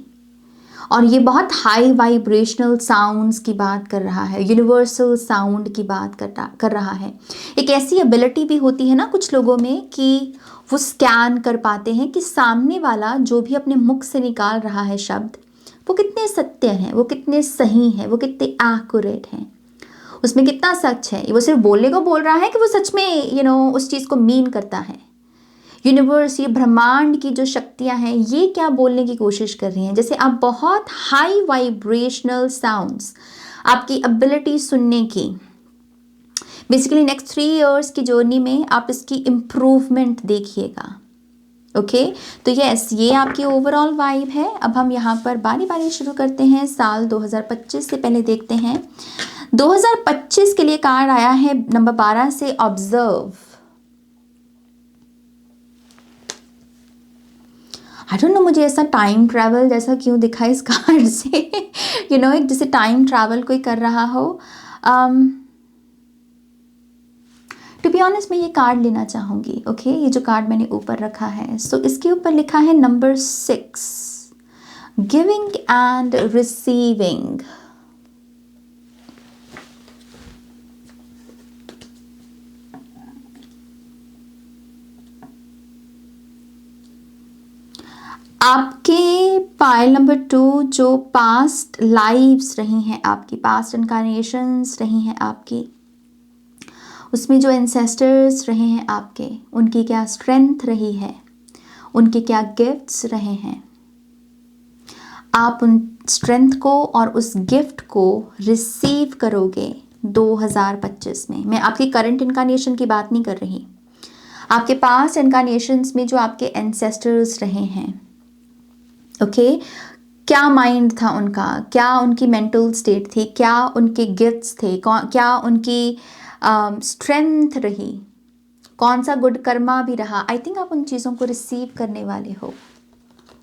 और ये बहुत हाई वाइब्रेशनल साउंड्स की बात कर रहा है, यूनिवर्सल साउंड की बात कर रहा है। एक ऐसी एबिलिटी भी होती है ना कुछ लोगों में कि वो स्कैन कर पाते हैं कि सामने वाला जो भी अपने मुख से निकाल रहा है शब्द, वो कितने सत्य हैं, वो कितने सही हैं, वो कितने एक्यूरेट हैं, उसमें कितना सच है। वो सिर्फ बोलने को बोल रहा है कि वो सच में उस चीज़ को मीन करता है। यूनिवर्स, ये ब्रह्मांड की जो शक्तियां हैं ये क्या बोलने की कोशिश कर रही हैं। जैसे आप बहुत हाई वाइब्रेशनल साउंड्स, आपकी एबिलिटी सुनने की, बेसिकली नेक्स्ट 3 इयर्स की जर्नी में आप इसकी इम्प्रूवमेंट देखिएगा। ओके, तो यस, ये आपकी ओवरऑल वाइब है। अब हम यहाँ पर बारी बारी शुरू करते हैं। साल 2025 से पहले देखते हैं 2025 के लिए कार्ड आया है नंबर 12 से, ऑब्जर्व। आई डोंट नो, मुझे ऐसा टाइम ट्रैवल जैसा क्यों दिखा इस कार्ड से। एक जैसे टाइम ट्रैवल कोई कर रहा हो। टू बी ऑनेस्ट मैं ये कार्ड लेना चाहूँगी। ओके, ये जो कार्ड मैंने ऊपर रखा है, सो इसके ऊपर लिखा है नंबर 6, गिविंग एंड रिसीविंग। आपके पाइल नंबर 2 जो पास्ट लाइव्स रही हैं आपकी, पास्ट इनकारनेशंस रही हैं आपकी, उसमें जो एंसेस्टर्स रहे हैं आपके, उनकी क्या स्ट्रेंथ रही है, उनके क्या गिफ्ट्स रहे हैं, आप उन स्ट्रेंथ को और उस गिफ्ट को रिसीव करोगे 2025 में। मैं आपकी करंट इनकारनेशन की बात नहीं कर रही, आपके पास्ट इनकारनेशंस में जो आपके एंसेस्टर्स रहे हैं। ओके, क्या माइंड था उनका, क्या उनकी मेंटल स्टेट थी, क्या उनके गिफ्ट्स थे, क्या उनकी स्ट्रेंथ रही, कौन सा गुड कर्मा भी रहा। आई थिंक आप उन चीज़ों को रिसीव करने वाले हो।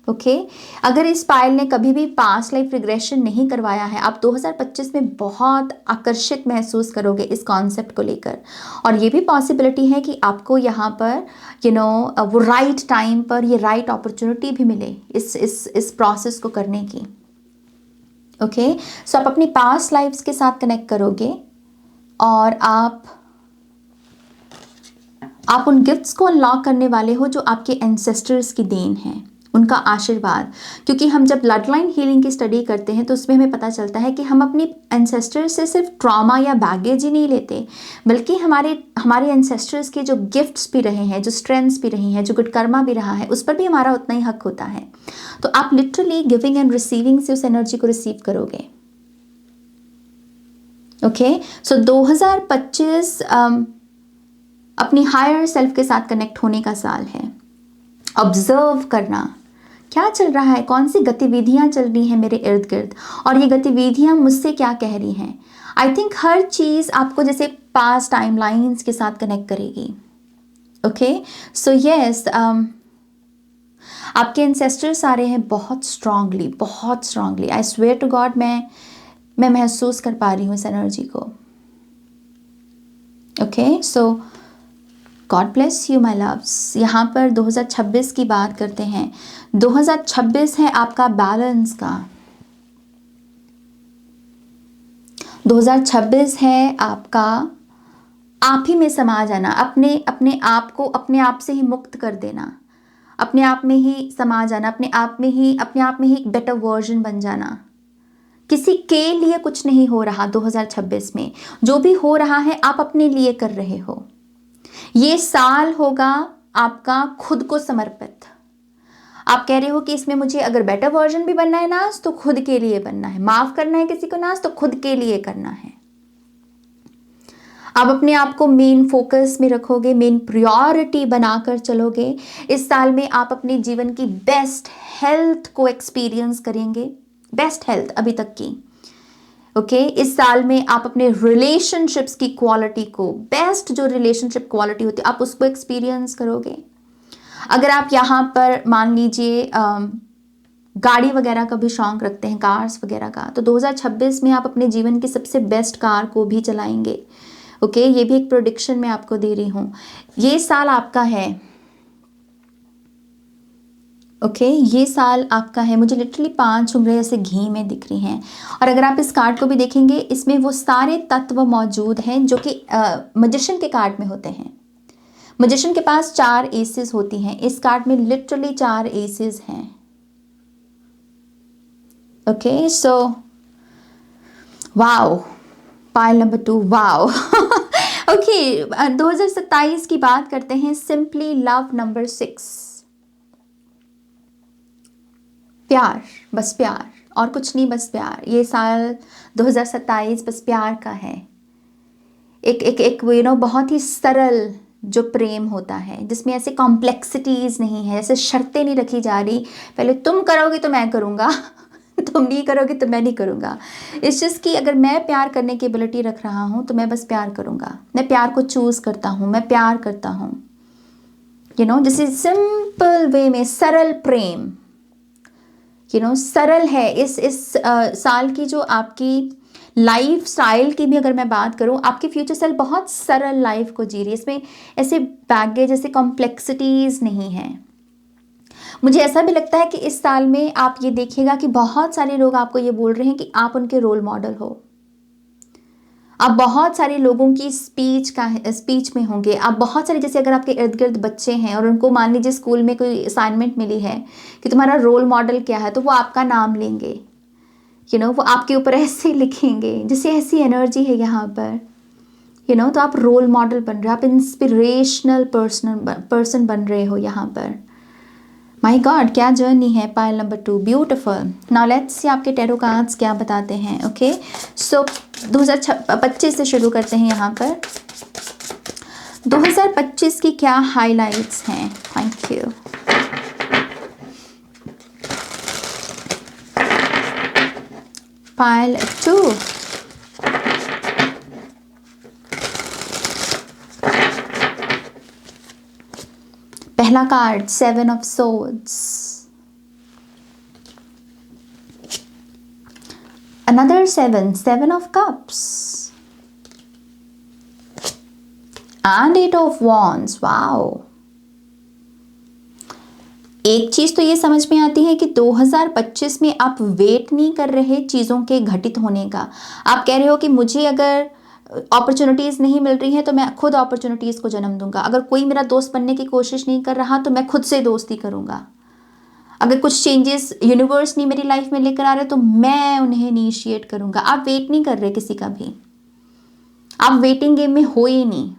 ओके अगर इस पायल ने कभी भी पास्ट लाइफ रिग्रेशन नहीं करवाया है, आप 2025 में बहुत आकर्षित महसूस करोगे इस कॉन्सेप्ट को लेकर। और ये भी पॉसिबिलिटी है कि आपको यहाँ पर वो राइट टाइम पर ये राइट अपॉर्चुनिटी भी मिले इस प्रोसेस को करने की। ओके सो आप अपनी पास्ट लाइफ्स के साथ कनेक्ट करोगे और आप उन गिफ्ट्स को अनलॉक करने वाले हो जो आपके एंसेस्टर्स की देन है, उनका आशीर्वाद। क्योंकि हम जब ब्लड लाइन हीलिंग की स्टडी करते हैं तो उसमें हमें पता चलता है कि हम अपनी एंसेस्टर्स से सिर्फ ट्रॉमा या बैगेज ही नहीं लेते, बल्कि हमारे एंसेस्टर्स के जो गिफ्ट्स भी रहे हैं, जो स्ट्रेंथ्स भी रही हैं, जो गुड कर्मा भी रहा है, उस पर भी हमारा उतना ही हक होता है। तो आप लिटरली गिविंग एंड रिसीविंग से उस एनर्जी को रिसीव करोगे। ओके सो 2025 अपनी हायर सेल्फ के साथ कनेक्ट होने का साल है। ऑब्जर्व करना क्या चल रहा है, कौन सी गतिविधियां चल रही हैं मेरे इर्द गिर्द, और ये गतिविधियां मुझसे क्या कह रही हैं। आई थिंक हर चीज़ आपको जैसे पास्ट टाइम लाइन्स के साथ कनेक्ट करेगी। ओके सो यस आपके एंसेस्टर्स आ रहे हैं बहुत strongly. I swear to God मैं महसूस कर पा रही हूँ इस एनर्जी को। Okay so God bless you my loves. यहाँ पर 2026 की बात करते हैं। 2026 है आपका बैलेंस का, 2026 है आपका आप ही में समा जाना, अपने आप को अपने आप से ही मुक्त कर देना, अपने आप में ही समा जाना, अपने आप में ही एक बेटर वर्जन बन जाना। किसी के लिए कुछ नहीं हो रहा 2026 में, जो भी हो रहा है आप अपने लिए कर रहे हो। ये साल होगा आपका खुद को समर्पित। आप कह रहे हो कि इसमें मुझे अगर बेटर वर्जन भी बनना है नाज तो खुद के लिए बनना है, माफ करना है किसी को नाज तो खुद के लिए करना है। आप अपने आप को मेन फोकस में रखोगे, मेन प्रायोरिटी बनाकर चलोगे। इस साल में आप अपने जीवन की बेस्ट हेल्थ को एक्सपीरियंस करेंगे, बेस्ट हेल्थ अभी तक की। ओके इस साल में आप अपने रिलेशनशिप्स की क्वालिटी को, बेस्ट जो रिलेशनशिप क्वालिटी होती है, आप उसको एक्सपीरियंस करोगे। अगर आप यहाँ पर मान लीजिए गाड़ी वगैरह का भी शौक रखते हैं, कार्स वगैरह का, तो 2026 में आप अपने जीवन की सबसे बेस्ट कार को भी चलाएंगे। ओके ये भी एक प्रेडिक्शन मैं आपको दे रही हूँ। ये साल आपका है। ओके ये साल आपका है। मुझे लिटरली 5 उंगलियां ऐसे घी में दिख रही हैं। और अगर आप इस कार्ड को भी देखेंगे, इसमें वो सारे तत्व मौजूद हैं जो कि मजिशियन के कार्ड में होते हैं। मजिशियन के पास 4 एसेस होती हैं, इस कार्ड में लिटरली 4 एसेस हैं। Okay so wow, pile number 2 wow. Okay 2027 की बात करते हैं। सिंपली लव नंबर 6, प्यार, बस प्यार और कुछ नहीं, बस प्यार। ये साल 2027 बस प्यार का है। एक बहुत ही सरल जो प्रेम होता है, जिसमें ऐसे कॉम्प्लेक्सिटीज नहीं है, ऐसे शर्तें नहीं रखी जा रही, पहले तुम करोगे तो मैं करूँगा तुम नहीं करोगे तो मैं नहीं करूँगा। इस चीज़ की अगर मैं प्यार करने की एबिलिटी रख रहा हूँ तो मैं बस प्यार करूँगा, मैं प्यार को चूज़ करता हूँ, मैं प्यार करता हूँ। जैसे सिंपल वे में सरल प्रेम सरल है। इस साल की जो आपकी लाइफ स्टाइल की भी अगर मैं बात करूं, आपकी फ्यूचर सेल्फ बहुत सरल लाइफ को जी रही है। इसमें ऐसे बैगेज, ऐसे कॉम्प्लेक्सिटीज नहीं है। मुझे ऐसा भी लगता है कि इस साल में आप ये देखिएगा कि बहुत सारे लोग आपको ये बोल रहे हैं कि आप उनके रोल मॉडल हो। आप बहुत सारे लोगों की स्पीच में होंगे। आप बहुत सारे, जैसे अगर आपके इर्द गिर्द बच्चे हैं और उनको मान लीजिए स्कूल में कोई असाइनमेंट मिली है कि तुम्हारा रोल मॉडल क्या है, तो वो आपका नाम लेंगे, वो आपके ऊपर ऐसे लिखेंगे, जैसे ऐसी एनर्जी है यहाँ पर, तो आप रोल मॉडल बन रहे हो, आप इंस्पिरेशनल पर्सन बन रहे हो यहाँ पर। माय गॉड क्या जर्नी है। Pile number 2 beautiful. Now let's see आपके टैरो कार्ड्स क्या बताते हैं। ओके सो 2025 से शुरू करते हैं। यहाँ पर 2025 की क्या हाइलाइट्स हैं। Thank you. पाइल 2 पहला card 7 of swords. another seven of cups and 8 of wands. wow. एक चीज तो ये समझ में आती है कि 2025 में आप वेट नहीं कर रहे चीजों के घटित होने का। आप कह रहे हो कि मुझे अगर अपॉर्चुनिटीज नहीं मिल रही हैं तो मैं खुद अपॉर्चुनिटीज को जन्म दूंगा। अगर कोई मेरा दोस्त बनने की कोशिश नहीं कर रहा तो मैं खुद से दोस्ती करूंगा। अगर कुछ चेंजेस यूनिवर्स नहीं मेरी लाइफ में लेकर आ रहे तो मैं उन्हें इनिशिएट करूंगा। आप वेट नहीं कर रहे किसी का भी, आप वेटिंग गेम में हो ही नहीं।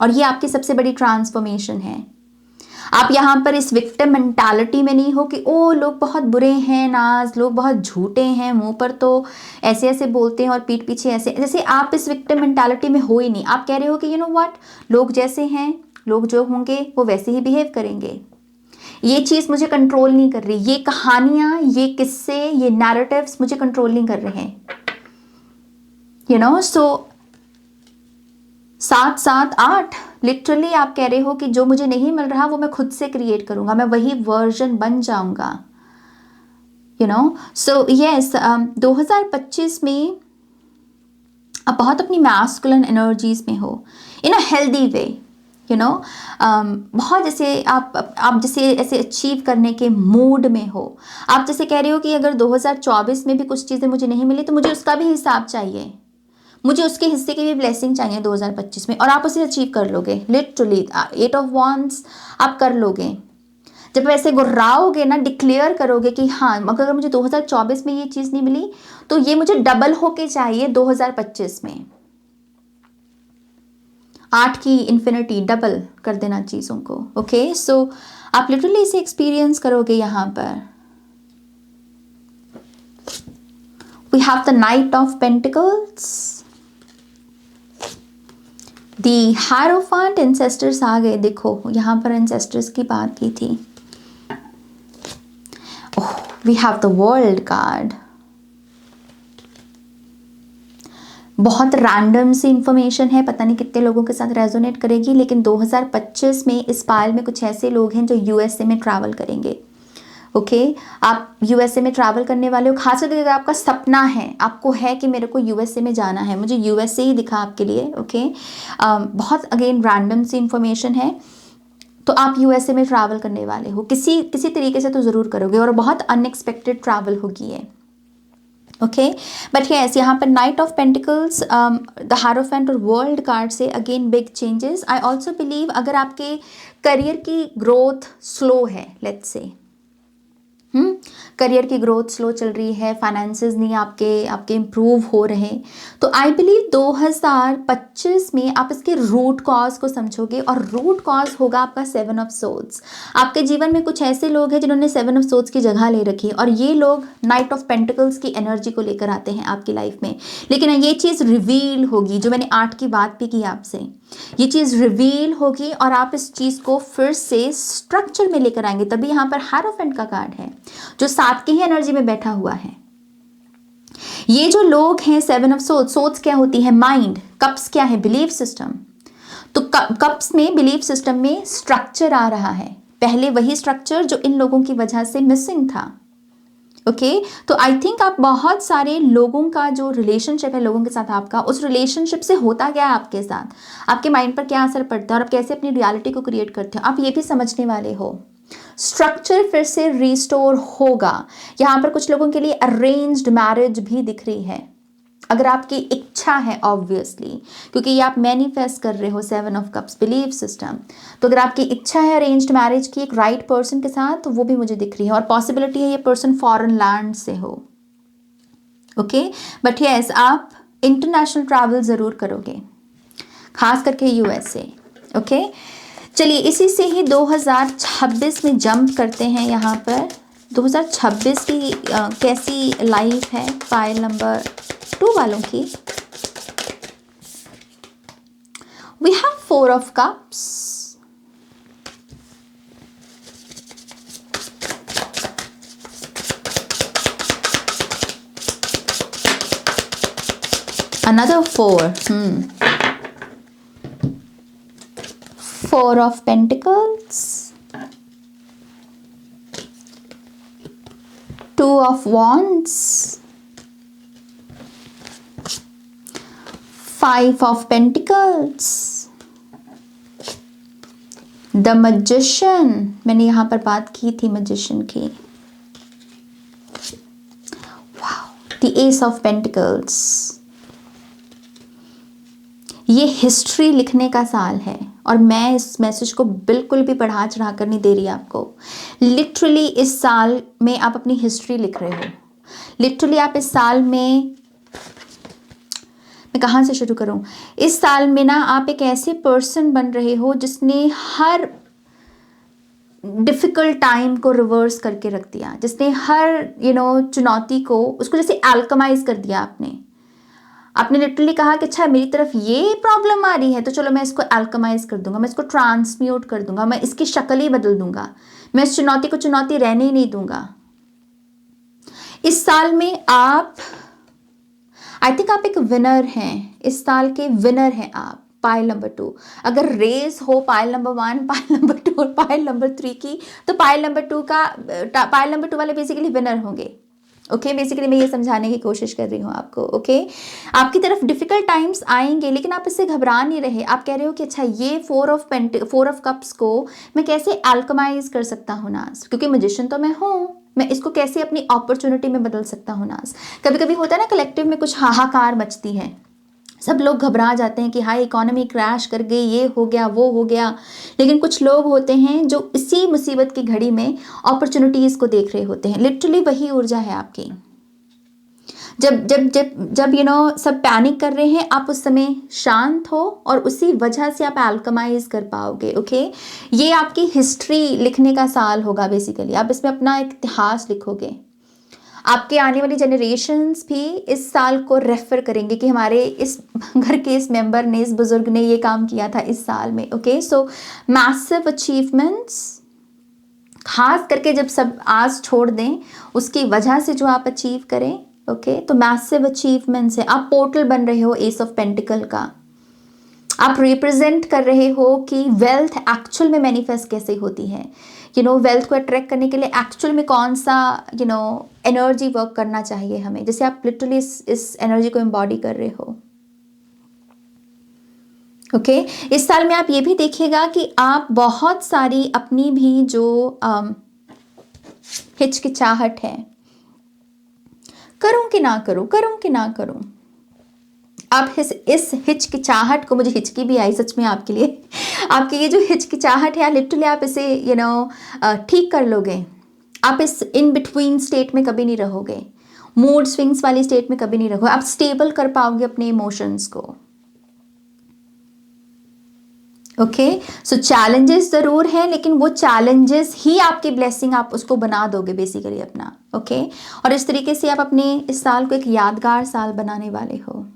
और ये आपकी सबसे बड़ी ट्रांसफॉर्मेशन है। आप यहाँ पर इस विक्टिम मेंटालिटी में नहीं हो कि ओ लोग बहुत बुरे हैं, नाज लोग बहुत झूठे हैं, मुंह पर तो ऐसे ऐसे बोलते हैं और पीठ पीछे ऐसे, जैसे आप इस विक्टिम मेंटालिटी में हो ही नहीं। आप कह रहे हो कि यू नो व्हाट, लोग जैसे हैं, लोग जो होंगे वो वैसे ही बिहेव करेंगे। ये चीज़ मुझे कंट्रोल नहीं कर रही, ये कहानियां, ये किस्से, ये नैरेटिव्स मुझे कंट्रोल नहीं कर रहे हैं। यू नो, सो 7-7-8 लिटरली आप कह रहे हो कि जो मुझे नहीं मिल रहा वो मैं खुद से क्रिएट करूंगा, मैं वही वर्जन बन जाऊंगा। यू नो, सो यस, 2025 में आप बहुत अपनी मैस्कुलिन एनर्जीज में हो in a healthy way. You know, बहुत जैसे आप जैसे ऐसे अचीव करने के मूड में हो। आप जैसे कह रहे हो कि अगर 2024 में भी कुछ चीज़ें मुझे नहीं मिली तो मुझे उसका भी हिसाब चाहिए, मुझे उसके हिस्से की भी ब्लेसिंग चाहिए 2025 में, और आप उसे अचीव कर लोगे। लिटरली 8 ऑफ wands आप कर लोगे। जब वैसे गुर्राओगे ना, डिक्लेयर करोगे कि हाँ अगर मुझे 2024 में ये चीज़ नहीं मिली तो ये मुझे डबल होके चाहिए 2025 में। 8 की इन्फिनिटी, डबल कर देना चीज़ों को। ओके, सो आप लिटरली इसे एक्सपीरियंस करोगे। यहाँ पर we have the knight of pentacles, the hierophant, ancestors आ गए। देखो यहाँ पर एंसेस्टर्स की बात की थी। Oh, we have the world card. बहुत रैंडम सी इंफॉर्मेशन है, पता नहीं कितने लोगों के साथ रेजोनेट करेगी, लेकिन 2025 में इस पायल में कुछ ऐसे लोग हैं जो यूएसए में ट्रैवल करेंगे। ओके, आप यूएसए में ट्रैवल करने वाले हो। खास करके अगर आपका सपना है, आपको है कि मेरे को यूएसए में जाना है, मुझे यूएसए ही दिखा आपके लिए। ओके, बहुत अगेन रैंडम सी इंफॉर्मेशन है। तो आप यूएसए में ट्रैवल करने वाले हो, किसी तरीके से तो ज़रूर करोगे, और बहुत अनएक्सपेक्टेड ट्रैवल होगी ये। ओके, बट यस, यहाँ पर night of pentacles, the hierophant और वर्ल्ड कार्ड से again big changes. I also believe अगर आपके करियर की ग्रोथ स्लो है, लेट्स से करियर की ग्रोथ स्लो चल रही है, फाइनेंसेस नहीं आपके इम्प्रूव हो रहे, तो आई बिलीव 2025 में आप इसके रूट कॉज को समझोगे, और रूट कॉज होगा आपका 7 ऑफ सोर्ड्स। आपके जीवन में कुछ ऐसे लोग हैं जिन्होंने 7 ऑफ सोर्ड्स की जगह ले रखी है, और ये लोग नाइट ऑफ पेंटिकल्स की एनर्जी को लेकर आते हैं आपकी लाइफ में। लेकिन ये चीज़ रिवील होगी, जो मैंने 8 की बात भी की आपसे, ये चीज़ रिवील होगी और आप इस चीज़ को फिर से स्ट्रक्चर में लेकर आएंगे। तभी यहाँ पर हायरोफेंट का कार्ड है जो 7 की ही एनर्जी में बैठा हुआ है। ये जो लोग हैं 7 ऑफ सोर्ड्स, सोर्ड्स क्या होती है? माइंड। कप्स क्या है? Belief system. तो कप्स में, बिलीफ सिस्टम में स्ट्रक्चर आ रहा है, पहले वही स्ट्रक्चर जो इन लोगों की वजह से मिसिंग था। ओके, तो आई थिंक आप बहुत सारे लोगों का जो रिलेशनशिप है लोगों के साथ आपका, उस रिलेशनशिप से होता क्या है आपके साथ, आपके माइंड पर क्या असर पड़ता है और आप कैसे अपनी रियलिटी को क्रिएट करते हो, आप ये भी समझने वाले हो। स्ट्रक्चर फिर से रिस्टोर होगा। यहाँ पर कुछ लोगों के लिए अरेंज्ड मैरिज भी दिख रही है, अगर आपकी इच्छा है ऑब्वियसली, क्योंकि ये आप मैनिफेस्ट कर रहे हो 7 ऑफ कप्स बिलीफ सिस्टम। तो अगर आपकी इच्छा है अरेंज्ड मैरिज की एक राइट पर्सन के साथ, तो वो भी मुझे दिख रही है, और पॉसिबिलिटी है ये पर्सन फॉरेन लैंड से हो। ओके, बट यस, आप इंटरनेशनल ट्रैवल ज़रूर करोगे, खास करके यूएसए। ओके, चलिए इसी से ही 2026 में जंप करते हैं। यहाँ पर 2026 की कैसी लाइफ है फाइल नंबर 2 वालों की। We have 4 of cups, another 4, 4 of pentacles, 2 of wands, 5 of pentacles, the magician, मैंने यहां पर बात की थी मैजिशियन की। Wow, the ace of pentacles. ये हिस्ट्री लिखने का साल है और मैं इस मैसेज को बिल्कुल भी बढ़ा चढ़ा कर नहीं दे रही आपको। लिटरली इस साल में आप अपनी हिस्ट्री लिख रहे हो। लिटरली आप इस साल में, मैं कहाँ से शुरू करूँ, इस साल में ना आप एक ऐसे पर्सन बन रहे हो जिसने हर डिफ़िकल्ट टाइम को रिवर्स करके रख दिया, जिसने हर चुनौती को, उसको जैसे अल्कमाइज कर दिया। आपने लिटरली कहा कि अच्छा मेरी तरफ ये प्रॉब्लम आ रही है तो चलो मैं इसको अल्कमाइज कर दूंगा, मैं इसको ट्रांसम्यूट कर दूंगा, मैं इसकी शक्ल ही बदल दूंगा, मैं इस चुनौती को चुनौती रहने ही नहीं दूंगा। इस साल में आप, आई थिंक आप एक विनर हैं, इस साल के विनर हैं आप। पाइल नंबर 2, अगर रेस हो पाइल नंबर 1, पाइल नंबर 2 और पाइल नंबर 3 की, तो पाइल नंबर 2 वाले बेसिकली विनर होंगे। ओके, बेसिकली मैं ये समझाने की कोशिश कर रही हूँ आपको। ओके, आपकी तरफ डिफिकल्ट टाइम्स आएंगे लेकिन आप इससे घबरा नहीं रहे। आप कह रहे हो कि अच्छा ये 4 ऑफ कप्स को मैं कैसे अल्कमाइज कर सकता हूँ नाज, क्योंकि मैजिशियन तो मैं हूँ, मैं इसको कैसे अपनी अपॉर्चुनिटी में बदल सकता हूँ नाज। कभी कभी होता है ना, कलेक्टिव में कुछ हाहाकार मचती है, सब लोग घबरा जाते हैं कि हाई इकोनॉमी क्रैश कर गई, ये हो गया वो हो गया, लेकिन कुछ लोग होते हैं जो इसी मुसीबत की घड़ी में अपॉर्चुनिटीज़ को देख रहे होते हैं। लिटरली वही ऊर्जा है आपकी। जब जब जब जब सब पैनिक कर रहे हैं, आप उस समय शांत हो और उसी वजह से आप अल्कमाइज कर पाओगे। ओके, ये आपकी हिस्ट्री लिखने का साल होगा बेसिकली। आप इसमें अपना एक इतिहास लिखोगे। आपके आने वाली जनरेशन्स भी इस साल को रेफर करेंगे कि हमारे इस घर के इस मेंबर ने, इस बुजुर्ग ने ये काम किया था इस साल में। ओके, सो मैसिव अचीवमेंट्स, खास करके जब सब आस छोड़ दें उसकी वजह से जो आप अचीव करें। ओके, तो मैसिव अचीवमेंट्स है। आप पोर्टल बन रहे हो एस ऑफ पेंटिकल का। आप रिप्रेजेंट कर रहे हो कि वेल्थ एक्चुअल में मैनिफेस्ट कैसे होती है। वेल्थ को अट्रैक्ट करने के लिए एक्चुअल में कौन सा एनर्जी वर्क करना चाहिए हमें, जैसे आप लिटरली इस एनर्जी को एम्बॉडी कर रहे हो। ओके, इस साल में आप ये भी देखिएगा कि आप बहुत सारी अपनी भी जो हिचकिचाहट है, करूं कि ना करूं, करूं कि ना करूं, आप इस हिचकिचाहट को, मुझे हिचकी भी आई सच में आपके लिए, आपकी ये जो हिचकिचाहट है लिटरली आप इसे ठीक कर लोगे। आप इस इन बिटवीन स्टेट में कभी नहीं रहोगे, मूड स्विंग्स वाली स्टेट में कभी नहीं रहोगे। आप स्टेबल कर पाओगे अपने इमोशंस को। ओके, सो चैलेंजेस ज़रूर हैं लेकिन वो चैलेंजेस ही आपकी ब्लेसिंग, आप उसको बना दोगे बेसिकली अपना। ओके, और इस तरीके से आप अपने इस साल को एक यादगार साल बनाने वाले हो।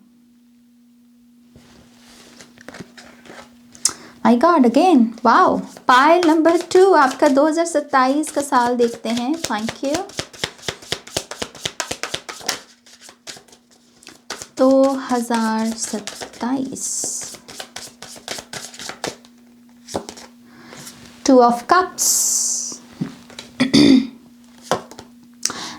My God, again wow, pile number 2 आपका 2027 का साल देखते हैं। Thank you. 2027, 2 of cups,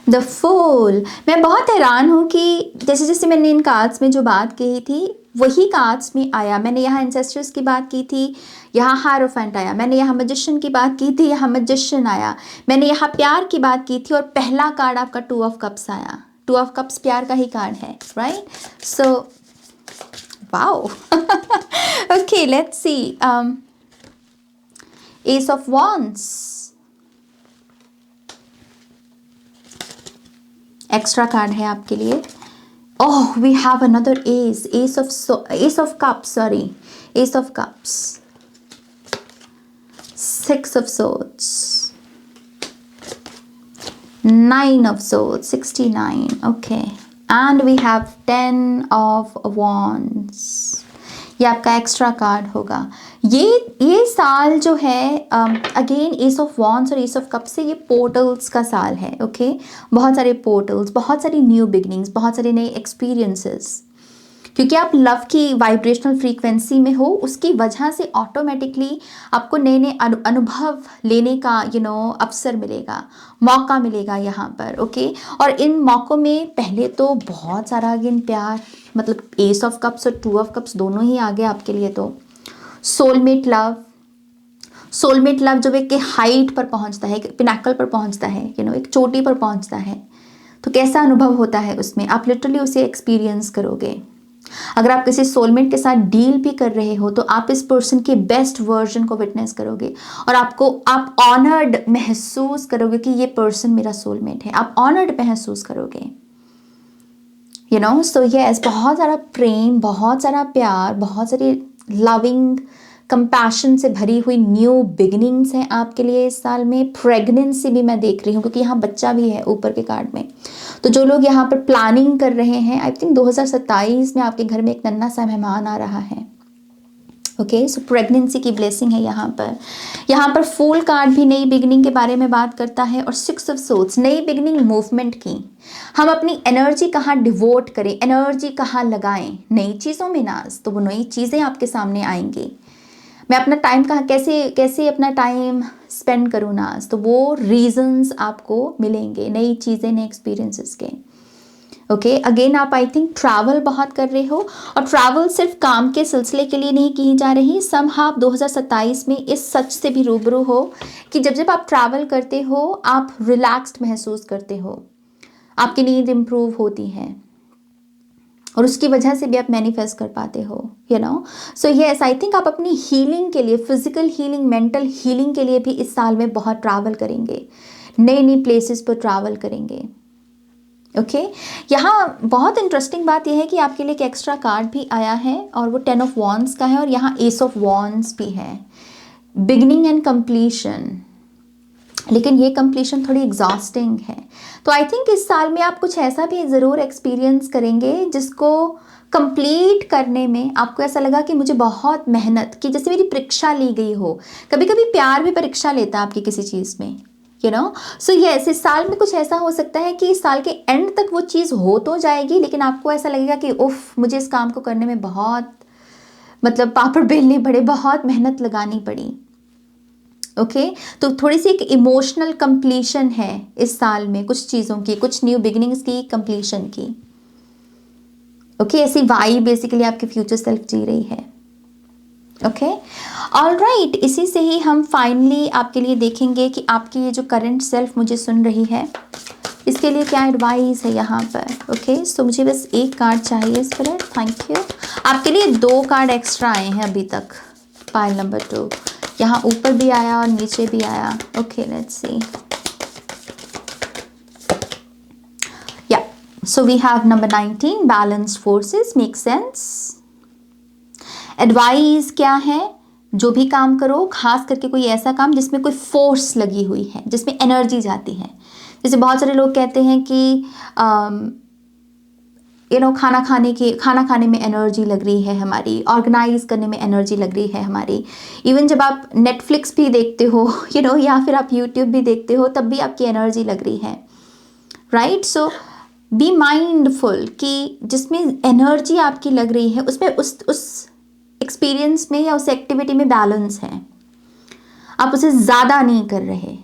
the fool. मैं बहुत हैरान हूँ कि जैसे जैसे मैंने इन कार्ड्स में जो बात कही थी वही कार्ड्स में आया। मैंने यहाँ एंसेस्टर्स की बात की थी, यहाँ हायरोफेंट आया। मैंने यहाँ मैजिशियन की बात की थी, यहाँ मैजिशियन आया। मैंने यहाँ प्यार की बात की थी और पहला कार्ड आपका 2 ऑफ कप्स आया। 2 ऑफ कप्स प्यार का ही कार्ड है, right? So wow, okay, let's C. S of wands, extra card है आपके लिए। Oh, we have another ace, ace of cups, sorry, ace of cups, 6 of swords, 9 of swords, 69, okay, and we have 10 of wands. ये आपका extra card होगा। ये साल जो है अगेन एस ऑफ वॉन्ड्स और एस ऑफ कप से ये पोर्टल्स का साल है। ओके, बहुत सारे पोर्टल्स, बहुत सारी न्यू बिगनिंग्स, बहुत सारे नए एक्सपीरियंसेस, क्योंकि आप लव की वाइब्रेशनल फ्रीक्वेंसी में हो, उसकी वजह से ऑटोमेटिकली आपको नए नए अनुभव लेने का अवसर मिलेगा, मौका मिलेगा यहाँ पर। ओके, और इन मौक़ों में पहले तो बहुत सारा अगेन प्यार मतलब एस ऑफ कप्स और 2 ऑफ कप्स दोनों ही आ गए आपके लिए। तो सोलमेट लव, सोलमेट लव जब एक हाइट पर पहुंचता है, एक पिनाकल पर पहुंचता है, एक चोटी पर पहुंचता है, तो कैसा अनुभव होता है उसमें, आप लिटरली उसे एक्सपीरियंस करोगे। अगर आप किसी सोलमेट के साथ डील भी कर रहे हो तो आप इस पर्सन के बेस्ट वर्जन को विटनेस करोगे और आप ऑनर्ड महसूस करोगे कि ये पर्सन मेरा सोलमेट है। आप ऑनर्ड महसूस करोगे, सो यस, बहुत सारा प्रेम, बहुत सारा प्यार, बहुत सारी लविंग कंपैशन से भरी हुई न्यू बिगिनिंग्स हैं आपके लिए इस साल में। प्रेगनेंसी भी मैं देख रही हूँ क्योंकि यहाँ बच्चा भी है ऊपर के कार्ड में। तो जो लोग यहाँ पर प्लानिंग कर रहे हैं, आई थिंक 2027 में आपके घर में एक नन्हा सा मेहमान आ रहा है। ओके, सो प्रेगनेंसी की ब्लेसिंग है यहाँ पर। यहाँ पर फूल कार्ड भी नई बिगिनिंग के बारे में बात करता है और 6 ऑफ सोर्ड्स, नई बिगिनिंग मूवमेंट की। हम अपनी एनर्जी कहाँ डिवोट करें, एनर्जी कहाँ लगाएं नई चीज़ों में ना, तो वो नई चीज़ें आपके सामने आएंगी। मैं अपना टाइम कहाँ कैसे अपना टाइम स्पेंड करूँ ना, तो वो रीजंस आपको मिलेंगे, नई चीज़ें, नए एक्सपीरियंसेस के। ओके, अगेन आप आई थिंक ट्रैवल बहुत कर रहे हो और ट्रैवल सिर्फ काम के सिलसिले के लिए नहीं की जा रही। आप 2027 में इस सच से भी रूबरू हो कि जब आप ट्रैवल करते हो आप रिलैक्स्ड महसूस करते हो, आपकी नींद इम्प्रूव होती है और उसकी वजह से भी आप मैनिफेस्ट कर पाते हो, सो यस, आई थिंक आप अपनी हीलिंग के लिए, फिजिकल हीलिंग, मेंटल हीलिंग के लिए भी इस साल में बहुत ट्रैवल करेंगे, नई प्लेसेस पर ट्रैवल करेंगे। ओके, यहाँ बहुत इंटरेस्टिंग बात यह है कि आपके लिए एक एक्स्ट्रा कार्ड भी आया है और वो 10 ऑफ वॉन्ड्स का है और यहाँ एस ऑफ वॉन्ड्स भी है, बिगिनिंग एंड कंप्लीशन। लेकिन ये कंप्लीशन थोड़ी एग्जॉस्टिंग है। तो आई थिंक इस साल में आप कुछ ऐसा भी ज़रूर एक्सपीरियंस करेंगे जिसको कंप्लीट करने में आपको ऐसा लगा कि मुझे बहुत मेहनत की, जैसे मेरी परीक्षा ली गई हो। कभी कभी प्यार भी परीक्षा लेता है आपकी किसी चीज़ में, सो यस, इस साल में कुछ ऐसा हो सकता है कि इस साल के एंड तक वो चीज़ हो तो जाएगी, लेकिन आपको ऐसा लगेगा कि उफ, मुझे इस काम को करने में बहुत पापड़ बेलने पड़े, बहुत मेहनत लगानी पड़ी। ओके, तो थोड़ी सी एक इमोशनल कंप्लीशन है इस साल में, कुछ चीज़ों की, कुछ न्यू बिगिनिंग्स की कंप्लीशन की। ओके, ऐसी वाइब बेसिकली आपके फ्यूचर सेल्फ जी रही है। ओके, ऑलराइट, इसी से ही हम फाइनली आपके लिए देखेंगे कि आपकी ये जो करंट सेल्फ मुझे सुन रही है इसके लिए क्या एडवाइस है यहाँ पर। ओके, सो मुझे बस एक कार्ड चाहिए इस पर। Thank you. आपके लिए 2 कार्ड एक्स्ट्रा आए हैं अभी तक, पाइल नंबर 2, यहाँ ऊपर भी आया और नीचे भी आया। Okay, let's see. Ya, so we have number 19, balanced forces, make sense. Advice क्या है, जो भी काम करो, खास करके कोई ऐसा काम जिसमें कोई फोर्स लगी हुई है, जिसमें एनर्जी जाती है। जैसे बहुत सारे लोग कहते हैं कि खाना खाने में एनर्जी लग रही है हमारी, ऑर्गेनाइज करने में एनर्जी लग रही है हमारी। इवन जब आप नेटफ्लिक्स भी देखते हो या फिर आप यूट्यूब भी देखते हो, तब भी आपकी एनर्जी लग रही है, राइट। सो बी माइंडफुल कि जिसमें एनर्जी आपकी लग रही है उसमें उस एक्सपीरियंस में या उस एक्टिविटी में बैलेंस है, आप उसे ज़्यादा नहीं कर रहे।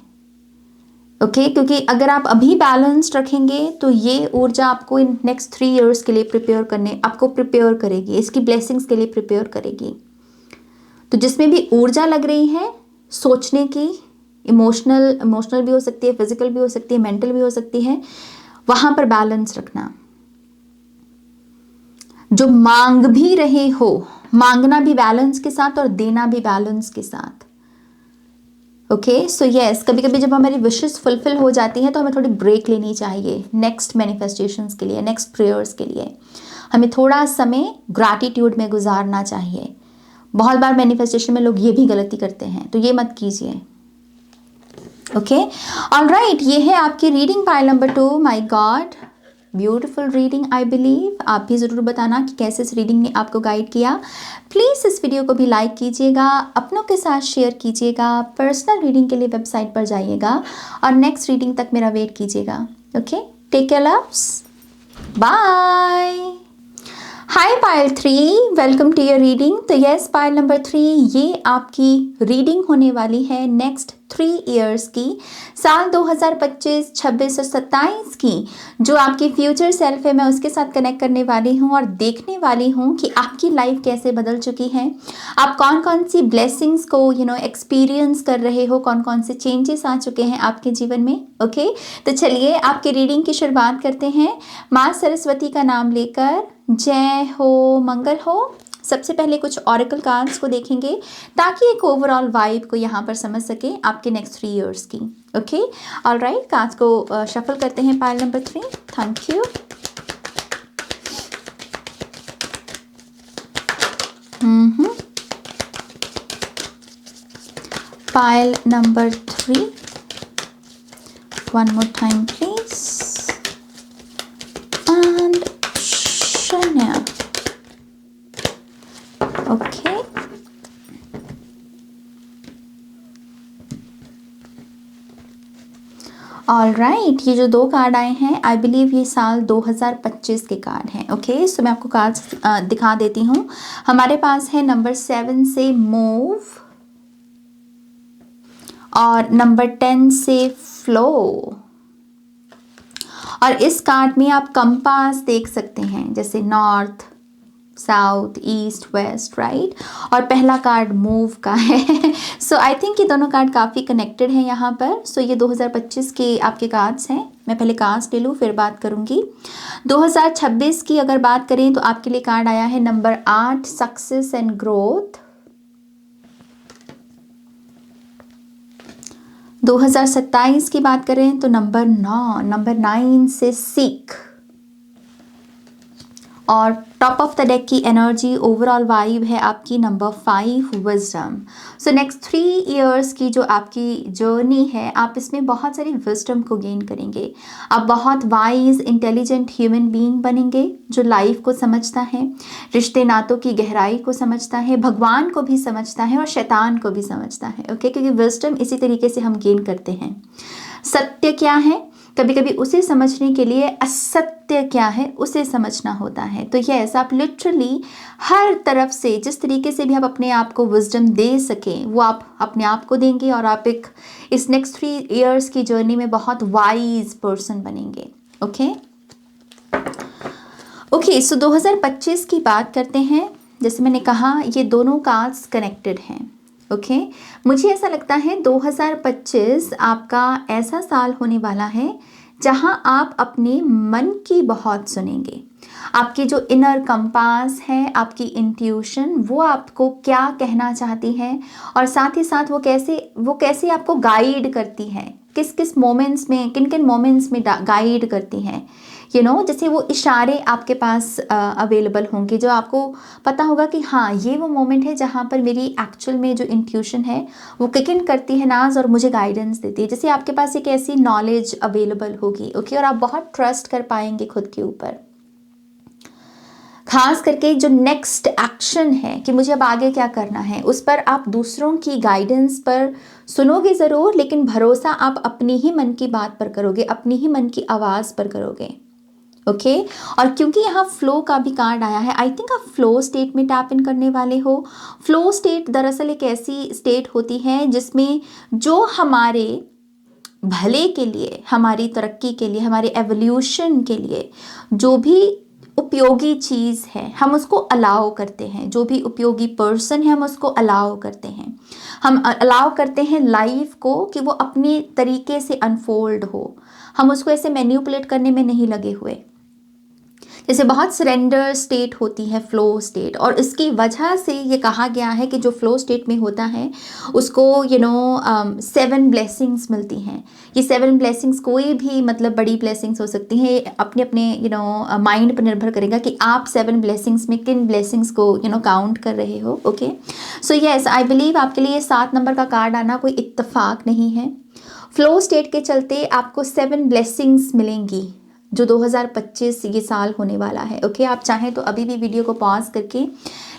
ओके, क्योंकि अगर आप अभी बैलेंस्ड रखेंगे तो ये ऊर्जा आपको इन नेक्स्ट 3 इयर्स के लिए प्रिपेयर करेगी, इसकी ब्लेसिंग्स के लिए प्रिपेयर करेगी। तो जिसमें भी ऊर्जा लग रही है सोचने की, इमोशनल भी हो सकती है, फिजिकल भी हो सकती है, मेंटल भी हो सकती है, वहाँ पर बैलेंस रखना। जो मांग भी रहे हो, मांगना भी बैलेंस के साथ और देना भी बैलेंस के साथ। ओके, सो यस, कभी कभी जब हमारी विशेस फुलफिल हो जाती हैं तो हमें थोड़ी ब्रेक लेनी चाहिए नेक्स्ट मैनिफेस्टेशंस के लिए, नेक्स्ट प्रेयर्स के लिए। हमें थोड़ा समय ग्रैटिट्यूड में गुजारना चाहिए। बहुत बार मैनिफेस्टेशन में लोग ये भी गलती करते हैं, तो ये मत कीजिए। ओके, ऑलराइट, ये है आपकी reading pile number 2। My God, beautiful reading. I believe आप भी ज़रूर बताना कि कैसे इस रीडिंग ने आपको गाइड किया। प्लीज़ इस वीडियो को भी लाइक कीजिएगा, अपनों के साथ शेयर कीजिएगा, पर्सनल रीडिंग के लिए वेबसाइट पर जाइएगा और नेक्स्ट रीडिंग तक मेरा वेट कीजिएगा। Okay, take care loves, bye. Hi pile 3, welcome to your reading. तो यस, पाइल नंबर 3, ये आपकी रीडिंग होने वाली है नेक्स्ट 3 इयर्स की, साल 2025, 26 और 27 की जो आपकी फ्यूचर सेल्फ है, मैं उसके साथ कनेक्ट करने वाली हूँ और देखने वाली हूँ कि आपकी लाइफ कैसे बदल चुकी है, आप कौन कौन सी ब्लेसिंग्स को एक्सपीरियंस कर रहे हो, कौन कौन से चेंजेस आ चुके हैं आपके जीवन में। ओके, तो चलिए आपके रीडिंग की शुरुआत करते हैं माँ सरस्वती का नाम लेकर। जय हो, मंगल हो। सबसे पहले कुछ ऑरेकल कार्ड्स को देखेंगे ताकि एक ओवरऑल वाइब को यहाँ पर समझ सके आपके नेक्स्ट 3 इयर्स की। ओके, ऑलराइट, कार्ड्स को शफल करते हैं pile number 3। Thank you. Pile number 3, one more time please, and Shania. Okay, alright, ये जो 2 कार्ड आए हैं आई बिलीव ये साल 2025 के कार्ड हैं। ओके, सो मैं आपको कार्ड्स दिखा देती हूँ। हमारे पास है नंबर 7 से मूव और नंबर 10 से फ्लो, और इस कार्ड में आप कंपास देख सकते हैं जैसे north, south, east, west, right, और पहला कार्ड मूव का है। सो आई थिंक ये दोनों कार्ड काफ़ी कनेक्टेड हैं यहाँ पर। सो ये 2025 के आपके कार्ड्स हैं। मैं पहले कार्ड्स ले लूँ फिर बात करूँगी। 2026 की अगर बात करें तो आपके लिए कार्ड आया है नंबर 8, सक्सेस एंड ग्रोथ। 2027 की बात करें तो नंबर 9 से सीख, और टॉप ऑफ द डेक की एनर्जी ओवरऑल वाइब है आपकी number 5, wisdom. So next 3 years की जो आपकी जर्नी है, आप इसमें बहुत सारी विजडम को गेन करेंगे। आप बहुत वाइज इंटेलिजेंट ह्यूमन बीइंग बनेंगे जो लाइफ को समझता है, रिश्ते नातों की गहराई को समझता है, भगवान को भी समझता है और शैतान को भी समझता है। ओके, क्योंकि विजडम इसी तरीके से हम गेन करते हैं। सत्य क्या है, कभी कभी उसे समझने के लिए असत्य क्या है उसे समझना होता है। तो यस, आप लिटरली हर तरफ से जिस तरीके से भी आप अपने आप को विजडम दे सकें वो आप अपने आप को देंगे, और आप एक इस नेक्स्ट 3 इयर्स की जर्नी में बहुत वाइज पर्सन बनेंगे। ओके ओके, सो 2025 की बात करते हैं। जैसे मैंने कहा ये दोनों कार्ड्स कनेक्टेड हैं। ओके, मुझे ऐसा लगता है 2025 आपका ऐसा साल होने वाला है जहां आप अपने मन की बहुत सुनेंगे। आपकी जो इनर कंपास है, आपकी इंट्यूशन, वो आपको क्या कहना चाहती है, और साथ ही साथ वो कैसे आपको गाइड करती है, किस किस मोमेंट्स में, किन किन मोमेंट्स में गाइड करती हैं। जैसे वो इशारे आपके पास अवेलेबल होंगे जो आपको पता होगा कि हाँ ये वो मोमेंट है जहाँ पर मेरी एक्चुअल में जो इंट्यूशन है वो किक इन करती है नाज और मुझे गाइडेंस देती है। जैसे आपके पास एक ऐसी नॉलेज अवेलेबल होगी। ओके, और आप बहुत ट्रस्ट कर पाएंगे खुद के ऊपर। खास करके जो नेक्स्ट एक्शन है कि मुझे अब आगे क्या करना है, उस पर आप दूसरों की गाइडेंस पर सुनोगे ज़रूर, लेकिन भरोसा आप अपनी ही मन की बात पर करोगे, अपनी ही मन की आवाज़ पर करोगे। ओके, और क्योंकि यहाँ फ्लो का भी कार्ड आया है, आई थिंक आप फ्लो स्टेट में टैप इन करने वाले हो। फ्लो स्टेट दरअसल एक ऐसी स्टेट होती है जिसमें जो हमारे भले के लिए, हमारी तरक्की के लिए, हमारे एवोल्यूशन के लिए जो भी उपयोगी चीज़ है हम उसको अलाउ करते हैं, जो भी उपयोगी पर्सन है हम उसको अलाउ करते हैं। हम अलाउ करते हैं लाइफ को कि वो अपने तरीके से अनफोल्ड हो, हम उसको ऐसे मैन्युपुलेट करने में नहीं लगे हुए। जैसे बहुत सरेंडर स्टेट होती है फ्लो स्टेट, और इसकी वजह से ये कहा गया है कि जो फ्लो स्टेट में होता है उसको 7 ब्लेसिंग्स मिलती हैं। ये 7 ब्लेसिंग्स कोई भी मतलब बड़ी ब्लेसिंग्स हो सकती हैं, अपने अपने माइंड पर निर्भर करेगा कि आप 7 ब्लेसिंग्स में किन ब्लेसिंग्स को काउंट कर रहे हो। Okay, so yes, I believe आपके लिए 7 नंबर का कार्ड आना कोई इत्तेफाक नहीं है। फ्लो स्टेट के चलते आपको 7 ब्लेसिंग्स मिलेंगी जो 2025 ये साल होने वाला है। ओके, आप चाहें तो अभी भी वीडियो को पॉज करके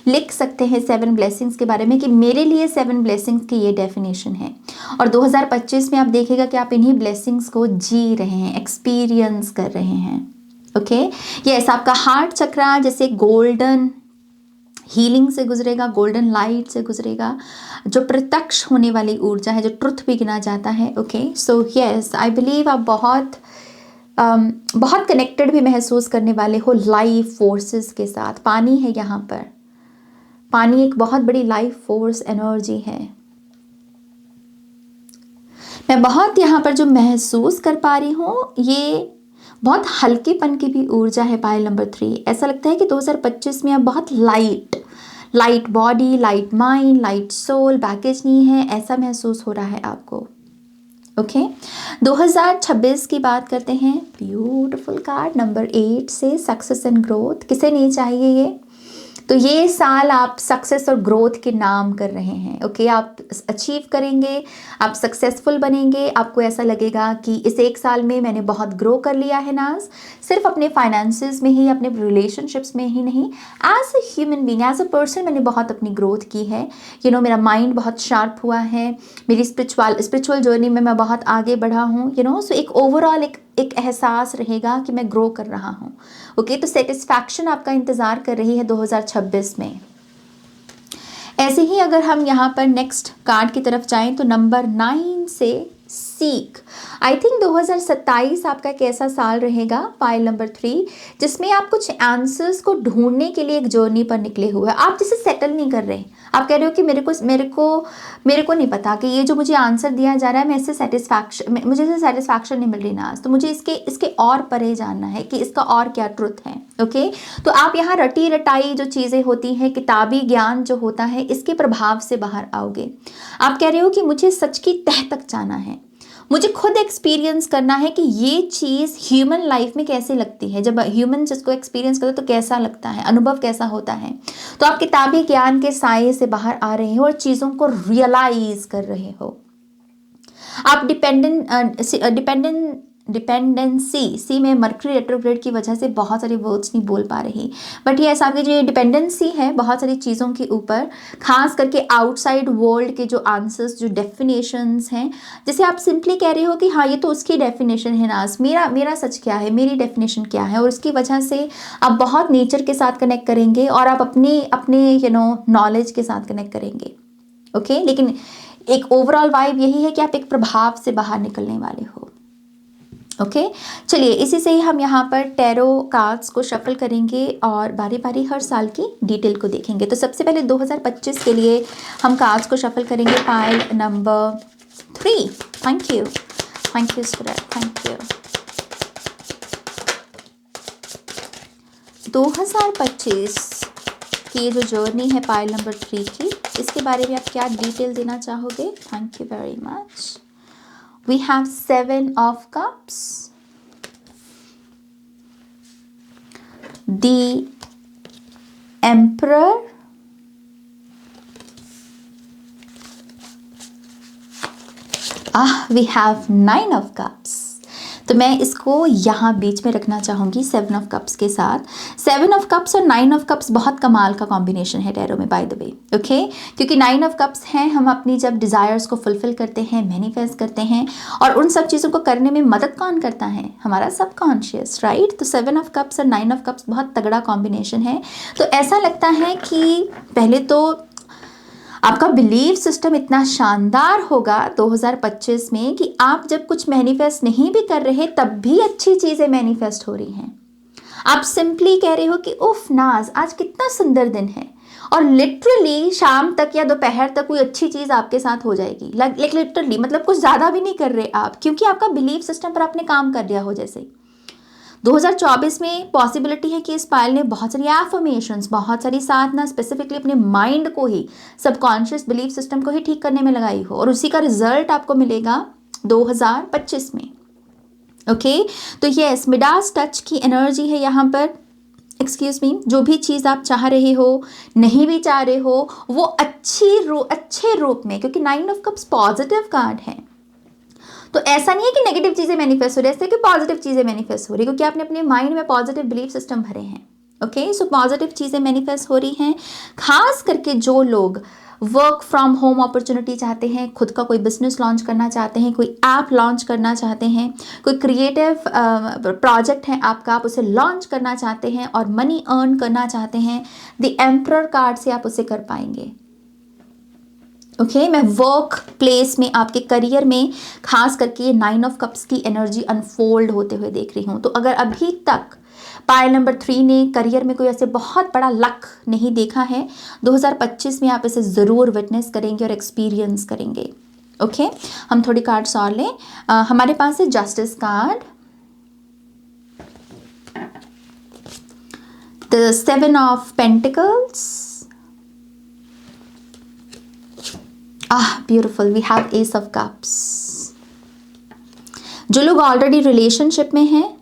लिख सकते हैं 7 ब्लेसिंग्स के बारे में कि मेरे लिए 7 ब्लेसिंग्स की ये डेफिनेशन है, और 2025 में आप देखेगा कि आप इन्हीं ब्लेसिंग्स को जी रहे हैं, एक्सपीरियंस कर रहे हैं। ओके, यस, आपका हार्ट चक्रा जैसे गोल्डन हीलिंग से गुजरेगा, गोल्डन लाइट से गुजरेगा, जो प्रत्यक्ष होने वाली ऊर्जा है, जो ट्रुथ भी गिना जाता है। Okay, so yes, I believe आप बहुत कनेक्टेड भी महसूस करने वाले हो लाइफ फोर्सेस के साथ। पानी है यहाँ पर, पानी एक बहुत बड़ी लाइफ फोर्स एनर्जी है। मैं बहुत यहाँ पर जो महसूस कर पा रही हूँ, ये बहुत हल्केपन की भी ऊर्जा है। पायल नंबर 3, ऐसा लगता है कि 2025 में आप बहुत light body, light mind, light soul, baggage नहीं है, ऐसा महसूस हो रहा है आपको। ओके, 2026 की बात करते हैं। ब्यूटीफुल कार्ड नंबर 8 से सक्सेस एंड ग्रोथ। किसे नहीं चाहिए ये? तो ये साल आप सक्सेस और ग्रोथ के नाम कर रहे हैं। ओके, आप अचीव करेंगे, आप सक्सेसफुल बनेंगे। आपको ऐसा लगेगा कि इस एक साल में मैंने बहुत ग्रो कर लिया है नाज, सिर्फ अपने फाइनेंसेस में ही, अपने रिलेशनशिप्स में ही नहीं, as a human being, as a person मैंने बहुत अपनी ग्रोथ की है। मेरा माइंड बहुत शार्प हुआ है, मेरी स्पिरिचुअल जर्नी में मैं बहुत आगे बढ़ा हूँ। सो एक ओवरऑल एक एहसास रहेगा कि मैं ग्रो कर रहा हूँ। ओके, तो सेटिस्फैक्शन आपका इंतज़ार कर रही है 2026 में। ऐसे ही अगर हम यहाँ पर नेक्स्ट कार्ड की तरफ जाएं तो नंबर 9 से सीख। आई थिंक 2027 आपका एक ऐसा साल रहेगा, फाइल नंबर 3, जिसमें आप कुछ आंसर्स को ढूंढने के लिए एक जर्नी पर निकले हुए। आप जिसे सेटल नहीं कर रहे, आप कह रहे हो कि मेरे को नहीं पता कि ये जो मुझे आंसर दिया जा रहा है, मुझे इससे सेटिस्फैक्शन नहीं मिल रही ना, तो मुझे इसके और परे जानना है कि इसका और क्या ट्रुथ है। ओके, तो आप यहाँ रटी रटाई जो चीज़ें होती हैं, किताबी ज्ञान जो होता है, इसके प्रभाव से बाहर आओगे। आप कह रहे हो कि मुझे सच की तह तक जाना है, मुझे खुद एक्सपीरियंस करना है कि ये चीज़ ह्यूमन लाइफ में कैसे लगती है, जब ह्यूमन जिसको एक्सपीरियंस करते तो कैसा लगता है, अनुभव कैसा होता है। तो आप किताबी ज्ञान के साये से बाहर आ रहे हो और चीज़ों को रियलाइज कर रहे हो। आप डिपेंडेंसी में मर्करी रेट्रोग्रेड की वजह से बहुत सारे वर्ड्स नहीं बोल पा रही, बट ये आपकी जो डिपेंडेंसी है बहुत सारी चीज़ों के ऊपर, खास करके आउटसाइड वर्ल्ड के जो आंसर्स, जो डेफिनेशंस हैं, जैसे आप सिंपली कह रहे हो कि हाँ ये तो उसकी डेफिनेशन है नाज, मेरा सच क्या है, मेरी डेफिनेशन क्या है, और उसकी वजह से आप बहुत नेचर के साथ कनेक्ट करेंगे और आप अपने नॉलेज के साथ कनेक्ट करेंगे। ओके, लेकिन एक ओवरऑल वाइब यही है कि आप एक प्रभाव से बाहर निकलने वाले हो। ओके, चलिए इसी से ही हम यहाँ पर टैरो कार्ड्स को शफल करेंगे और बारी बारी हर साल की डिटेल को देखेंगे। तो सबसे पहले 2025 के लिए हम कार्ड्स को शफल करेंगे। Pile number 3, thank you spirit, thank you. 2025 की ये जो जर्नी है पाइल नंबर 3 की, इसके बारे में आप क्या डिटेल देना चाहोगे? Thank you very much. We have 7 of Cups, the Emperor, we have 9 of Cups। तो मैं इसको यहाँ बीच में रखना चाहूँगी 7 ऑफ कप्स के साथ। 7 ऑफ कप्स और 9 ऑफ कप्स बहुत कमाल का कॉम्बिनेशन है टैरो में, बाय द वे। ओके, क्योंकि 9 ऑफ कप्स हैं, हम अपनी जब डिज़ायर्स को फुलफिल करते हैं, मैनिफेस्ट करते हैं, और उन सब चीज़ों को करने में मदद कौन करता है? हमारा सबकॉन्शियस, राइट। तो 7 ऑफ कप्स और 9 ऑफ कप्स बहुत तगड़ा कॉम्बिनेशन है। तो ऐसा लगता है कि पहले तो आपका बिलीव सिस्टम इतना शानदार होगा 2025 में कि आप जब कुछ मैनिफेस्ट नहीं भी कर रहे तब भी अच्छी चीज़ें मैनिफेस्ट हो रही हैं। आप सिंपली कह रहे हो कि उफ नाज, आज कितना सुंदर दिन है, और लिटरली शाम तक या दोपहर तक कोई अच्छी चीज़ आपके साथ हो जाएगी। लाइक लिटरली, मतलब कुछ ज़्यादा भी नहीं कर रहे आप, क्योंकि आपका बिलीव सिस्टम पर आपने काम कर दिया हो। जैसे 2024 में पॉसिबिलिटी है कि इस पायल ने बहुत सारी एफर्मेशंस, बहुत सारी साधना स्पेसिफिकली अपने माइंड को ही, सबकॉन्शियस बिलीफ सिस्टम को ही ठीक करने में लगाई हो, और उसी का रिजल्ट आपको मिलेगा 2025 में। ओके, तो यस, मिडास टच की एनर्जी है यहाँ पर। एक्सक्यूज मी, जो भी चीज़ आप चाह रहे हो, नहीं भी चाह रहे हो, वो अच्छे रूप में, क्योंकि 9 ऑफ कप्स पॉजिटिव कार्ड है, तो ऐसा नहीं है कि नेगेटिव चीज़ें मैनिफेस्ट हो रही है, ऐसे कि पॉजिटिव चीज़ें मैनिफेस्ट हो रही है, क्योंकि आपने अपने माइंड में पॉजिटिव बिलीफ सिस्टम भरे हैं। ओके, सो पॉजिटिव चीज़ें मैनिफेस्ट हो रही हैं। खास करके जो लोग वर्क फ्रॉम होम अपॉर्चुनिटी चाहते हैं, खुद का कोई बिजनेस लॉन्च करना चाहते हैं, कोई ऐप लॉन्च करना चाहते हैं, कोई क्रिएटिव प्रोजेक्ट है आपका, आप उसे लॉन्च करना चाहते हैं और मनी अर्न करना चाहते हैं, द एम्परर कार्ड से आप उसे कर पाएंगे। ओके मैं वर्क प्लेस में, आपके करियर में खास करके ये 9 ऑफ कप्स की एनर्जी अनफोल्ड होते हुए देख रही हूँ। तो अगर अभी तक पायल नंबर 3 ने करियर में कोई ऐसे बहुत बड़ा लक नहीं देखा है, 2025 में आप इसे ज़रूर विटनेस करेंगे और एक्सपीरियंस करेंगे। ओके हम थोड़ी कार्ड्स और लें। हमारे पास है justice card, the 7 of pentacles, beautiful, we have ace of cups. जो लोग ऑलरेडी रिलेशनशिप में हैं,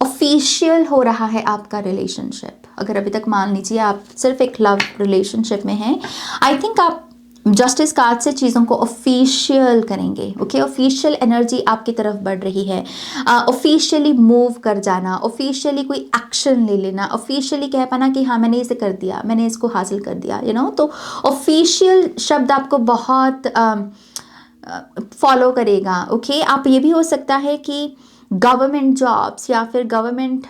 ऑफिशियल हो रहा है आपका रिलेशनशिप। अगर अभी तक मान लीजिए आप सिर्फ एक लव रिलेशनशिप में हैं, आई थिंक आप जस्टिस कार्ड से चीज़ों को ऑफिशियल करेंगे। ओके ऑफिशियल एनर्जी आपकी तरफ बढ़ रही है, ऑफिशियली मूव कर जाना, ऑफिशियली कोई एक्शन ले लेना, ऑफिशियली कह पाना कि हाँ मैंने इसे कर दिया, मैंने इसको हासिल कर दिया, यू नो। तो ऑफिशियल शब्द आपको बहुत फॉलो करेगा। ओके आप ये भी हो सकता है कि गवर्नमेंट जॉब्स या फिर गवर्नमेंट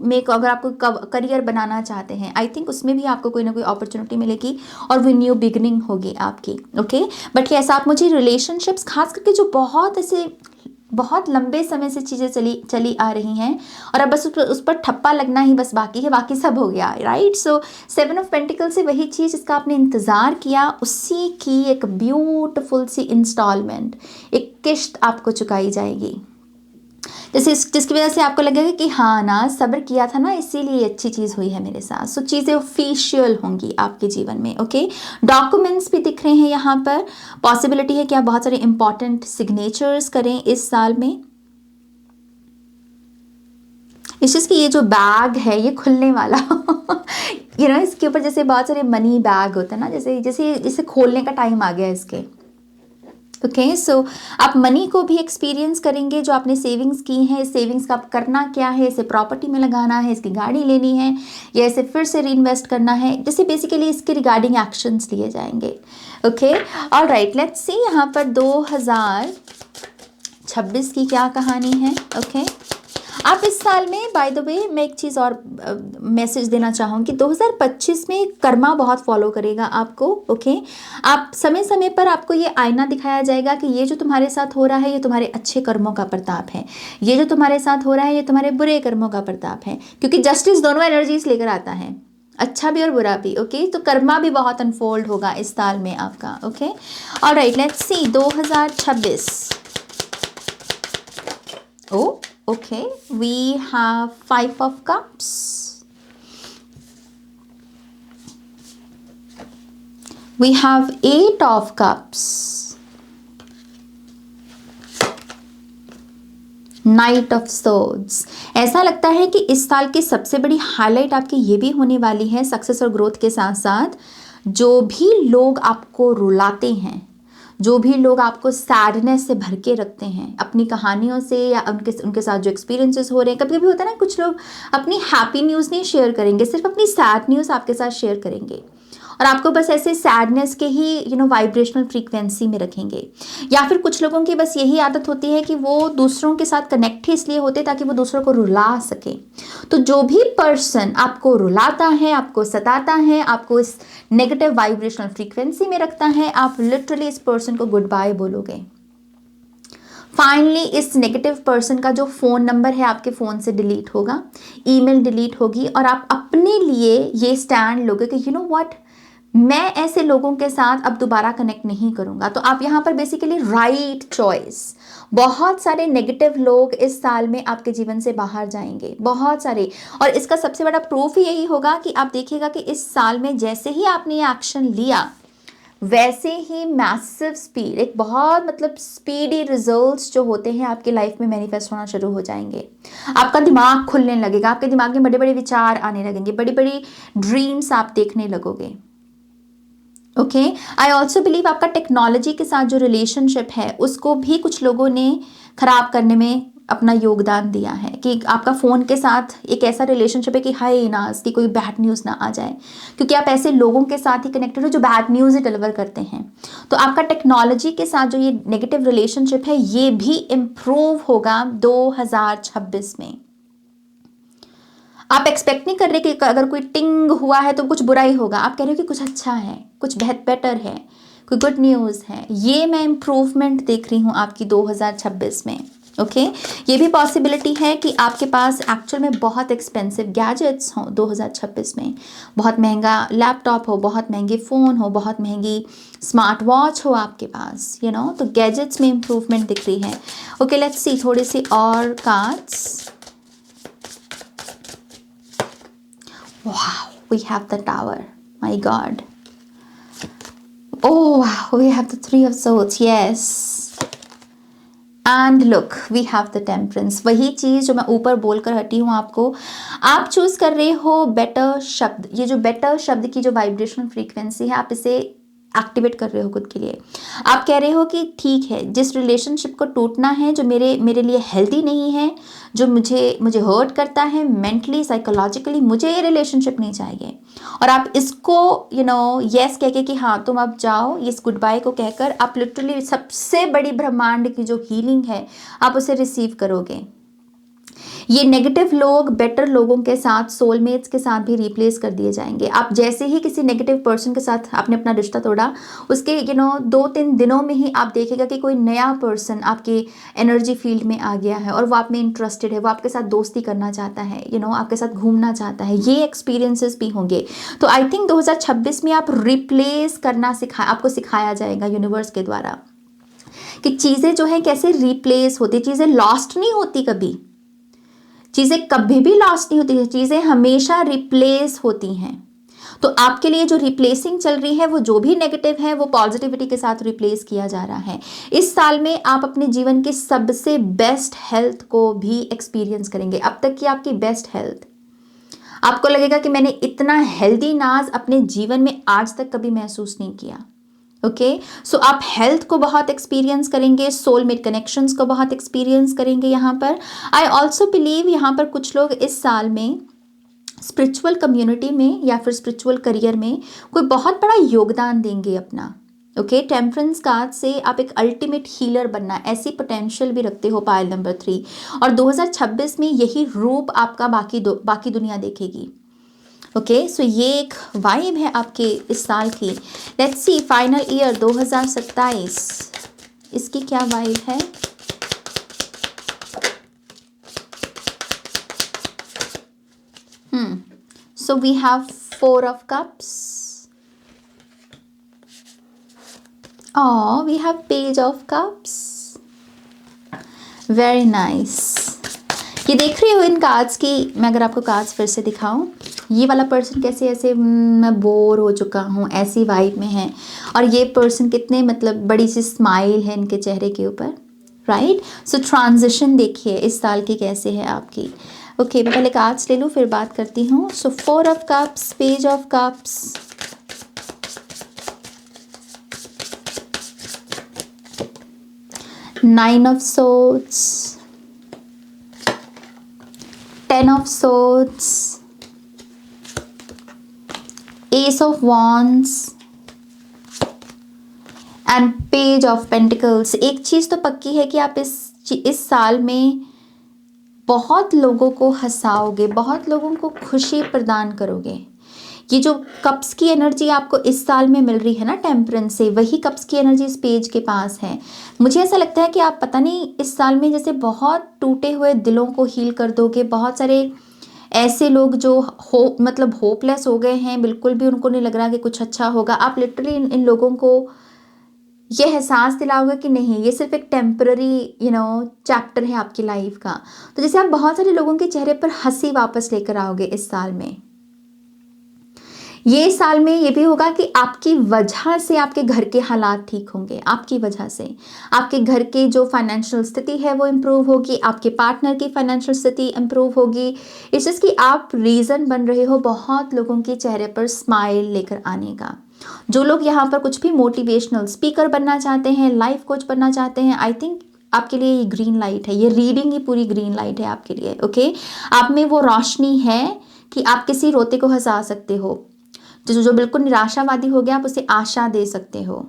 में अगर आपको करियर बनाना चाहते हैं, आई थिंक उसमें भी आपको कोई ना कोई अपॉर्चुनिटी मिलेगी और वो न्यू बिगनिंग होगी आपकी। ओके बट यस आप मुझे रिलेशनशिप्स खास करके जो बहुत ऐसे बहुत लंबे समय से चीज़ें चली आ रही हैं और अब बस उस पर ठप्पा लगना ही बस बाकी है, बाकी सब हो गया, राइट। सो 7 ऑफ पेंटिकल से वही चीज़ जिसका आपने इंतज़ार किया, उसी की एक ब्यूटिफुल सी इंस्टॉलमेंट, एक किश्त आपको चुकाई जाएगी, जैसे जिसकी वजह से आपको लगेगा कि हाँ ना सब्र किया था ना, इसीलिए अच्छी चीज़ हुई है मेरे साथ। सो चीज़ें ऑफिशियल होंगी आपके जीवन में। ओके डॉक्यूमेंट्स भी दिख रहे हैं यहाँ पर, पॉसिबिलिटी है कि आप बहुत सारे इंपॉर्टेंट सिग्नेचर्स करें इस साल में। इस चीज़ की ये जो बैग है ये खुलने वाला यू नो इसके ऊपर जैसे बहुत सारे मनी बैग होते हैं ना, जैसे जैसे जैसे खोलने का टाइम आ गया इसके। ओके सो आप मनी को भी एक्सपीरियंस करेंगे, जो आपने सेविंग्स की हैं, इस सेविंग्स का आप करना क्या है, इसे प्रॉपर्टी में लगाना है, इसकी गाड़ी लेनी है या इसे फिर से रीइन्वेस्ट करना है, जैसे बेसिकली इसके रिगार्डिंग एक्शंस लिए जाएंगे। ओके ऑलराइट लेट्स सी यहाँ पर 2026 की क्या कहानी है। ओके आप इस साल में बाय द वे मैं एक चीज़ और मैसेज देना चाहूँगी, 2025 में कर्मा बहुत फॉलो करेगा आपको। ओके आप समय समय पर आपको ये आईना दिखाया जाएगा कि ये जो तुम्हारे साथ हो रहा है ये तुम्हारे अच्छे कर्मों का प्रताप है, ये जो तुम्हारे साथ हो रहा है ये तुम्हारे बुरे कर्मों का प्रताप है, क्योंकि जस्टिस दोनों एनर्जीज लेकर आता है, अच्छा भी और बुरा भी। ओके तो कर्मा भी बहुत अनफोल्ड होगा इस साल में आपका। Okay alright let's see 2026। Oh okay we have 5 of cups, we have 8 of cups, night of swords. ऐसा लगता है कि इस साल की सबसे बड़ी हाईलाइट आपकी ये भी होने वाली है, सक्सेस और ग्रोथ के साथ साथ जो भी लोग आपको रुलाते हैं, जो भी लोग आपको सैडनेस से भर के रखते हैं अपनी कहानियों से या उनके साथ जो एक्सपीरियंसेस हो रहे हैं। कभी कभी होता है ना कुछ लोग अपनी हैप्पी न्यूज़ नहीं शेयर करेंगे, सिर्फ अपनी सैड न्यूज़ आपके साथ शेयर करेंगे और आपको बस ऐसे सैडनेस के ही वाइब्रेशनल फ्रीक्वेंसी में रखेंगे। या फिर कुछ लोगों की बस यही आदत होती है कि वो दूसरों के साथ कनेक्ट ही इसलिए होते ताकि वो दूसरों को रुला सके। तो जो भी पर्सन आपको रुलाता है, आपको सताता है, आपको इस नेगेटिव वाइब्रेशनल फ्रीक्वेंसी में रखता है, आप लिटरली इस पर्सन को गुड बाय बोलोगे। फाइनली इस नेगेटिव पर्सन का जो फ़ोन नंबर है आपके फ़ोन से डिलीट होगा, ईमेल डिलीट होगी और आप अपने लिए ये स्टैंड लोगे कि यू नो व्हाट, मैं ऐसे लोगों के साथ अब दोबारा कनेक्ट नहीं करूंगा। तो आप यहाँ पर बेसिकली राइट चॉइस, बहुत सारे नेगेटिव लोग इस साल में आपके जीवन से बाहर जाएंगे, बहुत सारे। और इसका सबसे बड़ा प्रूफ यही होगा कि आप देखिएगा कि इस साल में जैसे ही आपने ये एक्शन लिया वैसे ही मैसिव स्पीड, एक बहुत स्पीडी रिजल्ट्स जो होते हैं आपकी लाइफ में मैनिफेस्ट होना शुरू हो जाएंगे। आपका दिमाग खुलने लगेगा, आपके दिमाग में बड़े बड़े विचार आने लगेंगे, बड़ी बड़ी ड्रीम्स आप देखने लगोगे। ओके आई ऑल्सो बिलीव आपका टेक्नोलॉजी के साथ जो रिलेशनशिप है उसको भी कुछ लोगों ने खराब करने में अपना योगदान दिया है, कि आपका फ़ोन के साथ एक ऐसा रिलेशनशिप है कि हाय नाज कि कोई बैड न्यूज़ ना आ जाए, क्योंकि आप ऐसे लोगों के साथ ही कनेक्टेड हो जो बैड न्यूज़ ही डिलीवर करते हैं। तो आपका टेक्नोलॉजी के साथ जो ये नेगेटिव रिलेशनशिप है ये भी इम्प्रूव होगा 2026 में। आप एक्सपेक्ट नहीं कर रहे कि अगर कोई टिंग हुआ है तो कुछ बुरा ही होगा, आप कह रहे हो कि कुछ अच्छा है, कुछ बेटर है, कोई गुड न्यूज़ है। ये मैं इम्प्रूवमेंट देख रही हूँ आपकी 2026 में। ओके ये भी पॉसिबिलिटी है कि आपके पास एक्चुअल में बहुत एक्सपेंसिव गैजेट्स हों 2026 में, बहुत महंगा लैपटॉप हो, बहुत महंगे फ़ोन हो, बहुत महंगी स्मार्ट वॉच हो आपके पास, तो गैजेट्स में इम्प्रूवमेंट दिख रही है। ओके लेट्स सी थोड़ी सी और cards. Wow, we have the tower. My God. Oh, wow, we have the Three of Swords. Yes. And look, we have the Temperance. वही चीज़ जो मैं ऊपर बोलकर हटी हूँ आपको। आप चूज़ कर रहे हो बेटर शब्द। ये जो बेटर शब्द की जो वाइब्रेशनल फ्रीक्वेंसी है, आप इसे एक्टिवेट कर रहे हो खुद के लिए। आप कह रहे हो कि ठीक है, जिस रिलेशनशिप को टूटना है, जो मेरे लिए हेल्दी नहीं है, जो मुझे हर्ट करता है मेंटली साइकोलॉजिकली, मुझे ये रिलेशनशिप नहीं चाहिए। और आप इसको यस कह के कि हाँ तुम अब जाओ, इस गुड बाय को कहकर आप लिटरली सबसे बड़ी ब्रह्मांड की जो हीलिंग है आप उसे रिसीव करोगे। ये नेगेटिव लोग बेटर लोगों के साथ, सोलमेट्स के साथ भी रिप्लेस कर दिए जाएंगे। आप जैसे ही किसी नेगेटिव पर्सन के साथ आपने अपना रिश्ता तोड़ा, उसके 2-3 दिनों में ही आप देखेगा कि कोई नया पर्सन आपके एनर्जी फील्ड में आ गया है और वो आप में इंटरेस्टेड है, वो आपके साथ दोस्ती करना चाहता है, आपके साथ घूमना चाहता है। ये एक्सपीरियंसेस भी होंगे। तो आई थिंक 2026 में आप रिप्लेस करना आपको सिखाया जाएगा यूनिवर्स के द्वारा, कि चीज़ें जो है कैसे रिप्लेस होती, चीज़ें लॉस्ट नहीं होती कभी, चीज़ें कभी भी लॉस्ट नहीं होती, चीज़ें हमेशा रिप्लेस होती हैं। तो आपके लिए जो रिप्लेसिंग चल रही है, वो जो भी नेगेटिव है वो पॉजिटिविटी के साथ रिप्लेस किया जा रहा है। इस साल में आप अपने जीवन के सबसे बेस्ट हेल्थ को भी एक्सपीरियंस करेंगे, अब तक की आपकी बेस्ट हेल्थ। आपको लगेगा कि मैंने इतना हेल्दी नाज अपने जीवन में आज तक कभी महसूस नहीं किया। ओके सो आप हेल्थ को बहुत एक्सपीरियंस करेंगे, सोलमेट कनेक्शंस को बहुत एक्सपीरियंस करेंगे यहाँ पर। आई ऑल्सो बिलीव यहाँ पर कुछ लोग इस साल में स्पिरिचुअल कम्युनिटी में या फिर स्पिरिचुअल करियर में कोई बहुत बड़ा योगदान देंगे अपना। ओके टेम्परेंस कार्ड से आप एक अल्टीमेट हीलर बनना, ऐसी पोटेंशियल भी रखते हो पायल नंबर 3, और 2026 में यही रूप आपका बाकी दुनिया देखेगी। ओके सो ये एक वाइब है आपके इस साल की। लेट्स सी फाइनल ईयर 2027 इसकी क्या वाइब है। So we have 4 of cups, we have page of cups, very nice. ये देख रही हो इन कार्ड्स की, मैं अगर आपको कार्ड्स फिर से दिखाऊं, ये वाला पर्सन कैसे ऐसे मैं बोर हो चुका हूँ ऐसी वाइब में है, और ये पर्सन कितने बड़ी सी स्माइल है इनके चेहरे के ऊपर, राइट। सो ट्रांजिशन देखिए इस साल की कैसे है आपकी। ओके मैं पहले कार्ड्स ले लूँ फिर बात करती हूँ। सो 4 of cups, page of cups, nine of swords, 10 of swords, ace of wands and page of pentacles। एक चीज़ तो पक्की है कि आप इस साल में बहुत लोगों को हंसाओगे, बहुत लोगों को खुशी प्रदान करोगे। ये जो कप्स की एनर्जी आपको इस साल में मिल रही है ना टेम्परेंस से, वही कप्स की एनर्जी इस पेज के पास है। मुझे ऐसा लगता है कि आप पता नहीं इस साल में जैसे बहुत टूटे हुए दिलों को हील कर दोगे। बहुत सारे ऐसे लोग जो होपलेस हो गए हैं, बिल्कुल भी उनको नहीं लग रहा कि कुछ अच्छा होगा, आप लिटरली इन लोगों को ये एहसास दिलाओगे कि नहीं, ये सिर्फ एक टेम्पररी चैप्टर है आपकी लाइफ का। तो जैसे आप बहुत सारे लोगों के चेहरे पर हंसी वापस लेकर आओगे इस साल में। ये साल में ये भी होगा कि आपकी वजह से आपके घर के हालात ठीक होंगे, आपकी वजह से आपके घर की जो फाइनेंशियल स्थिति है वो इम्प्रूव होगी, आपके पार्टनर की फाइनेंशियल स्थिति इम्प्रूव होगी। इस चीज़ की आप रीज़न बन रहे हो बहुत लोगों के चेहरे पर स्माइल लेकर आने का। जो लोग यहाँ पर कुछ भी मोटिवेशनल स्पीकर बनना चाहते हैं, लाइफ कोच बनना चाहते हैं, आई थिंक आपके लिए ये ग्रीन लाइट है, ये रीडिंग ही पूरी ग्रीन लाइट है आपके लिए। ओके, आप में वो रोशनी है कि आप किसी रोते को हंसा सकते हो, जो बिल्कुल निराशावादी हो गया आप उसे आशा दे सकते हो।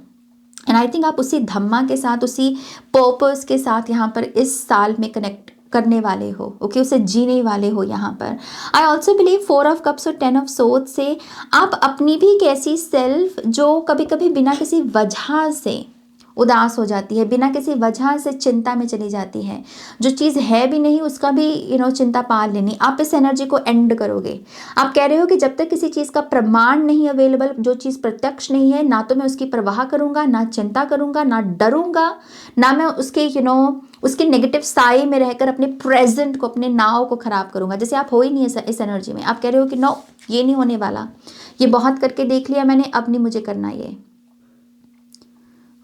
एंड आई थिंक आप उसी धम्मा के साथ, उसी पर्पस के साथ यहाँ पर इस साल में कनेक्ट करने वाले हो। ओके, उसे जीने वाले हो यहाँ पर। I also believe 4 of cups और 10 ऑफ सोर्ड्स से आप अपनी भी एक ऐसी सेल्फ जो कभी कभी बिना किसी वजह से उदास हो जाती है, बिना किसी वजह से चिंता में चली जाती है, जो चीज़ है भी नहीं उसका भी चिंता पाल लेनी, आप इस एनर्जी को एंड करोगे। आप कह रहे हो कि जब तक किसी चीज़ का प्रमाण नहीं अवेलेबल, जो चीज़ प्रत्यक्ष नहीं है, ना तो मैं उसकी परवाह करूँगा, ना चिंता करूँगा, ना डरूँगा, ना मैं उसके उसके नेगेटिव साए में रहकर अपने प्रेजेंट को, अपने नाव को ख़राब करूँगा। जैसे आप हो ही नहीं इस एनर्जी में। आप कह रहे हो कि नो, ये नहीं होने वाला, ये बहुत करके देख लिया मैंने, अब नहीं मुझे करना ये।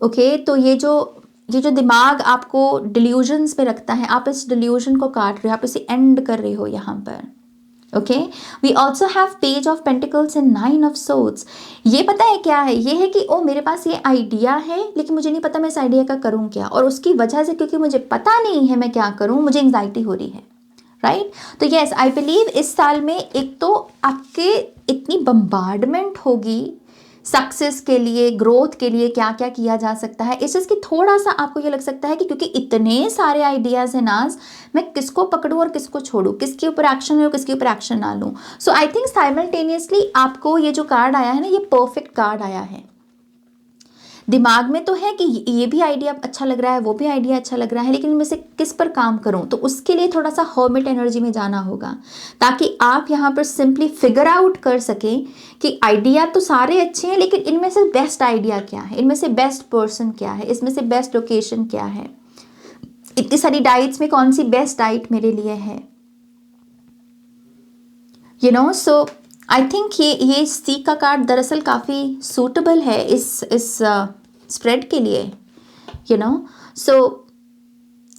ओके, तो ये जो दिमाग आपको डिल्यूजन्स में रखता है, आप इस डिल्यूजन को काट रहे हो, आप इसे एंड कर रहे हो यहाँ पर। Okay, we also have page of pentacles and 9 of swords. ये पता है क्या है, ये है कि ओ मेरे पास ये आइडिया है लेकिन मुझे नहीं पता मैं इस आइडिया का करूँ क्या, और उसकी वजह से क्योंकि मुझे पता नहीं है मैं क्या करूँ, मुझे एंग्जाइटी हो रही है। राइट, तो यस, आई बिलीव इस साल में एक तो आपके इतनी बम्बार्डमेंट होगी सक्सेस के लिए, ग्रोथ के लिए, क्या क्या किया जा सकता है। इस चीज़ की थोड़ा सा आपको ये लग सकता है कि क्योंकि इतने सारे आइडियाज़ हैं नाज, मैं किसको पकड़ूं और किसको छोड़ूं, किसके ऊपर एक्शन लूं, किसके ऊपर एक्शन ना लूं। सो आई थिंक साइमल्टेनियसली आपको ये जो कार्ड आया है ना, ये परफेक्ट कार्ड आया है। दिमाग में तो है कि ये भी आइडिया अच्छा लग रहा है, वो भी आइडिया अच्छा लग रहा है, लेकिन इनमें से किस पर काम करूं, तो उसके लिए थोड़ा सा हर्मिट एनर्जी में जाना होगा, ताकि आप यहाँ पर सिंपली फिगर आउट कर सकें कि आइडिया तो सारे अच्छे हैं, लेकिन इनमें से बेस्ट आइडिया क्या है, इनमें से बेस्ट पर्सन क्या है, इसमें से बेस्ट लोकेशन क्या है, इतनी सारी डाइट्स में कौन सी बेस्ट डाइट मेरे लिए है। सो आई थिंक ये सी का कार्ड दरअसल काफ़ी सूटेबल है इस स्प्रेड के लिए। सो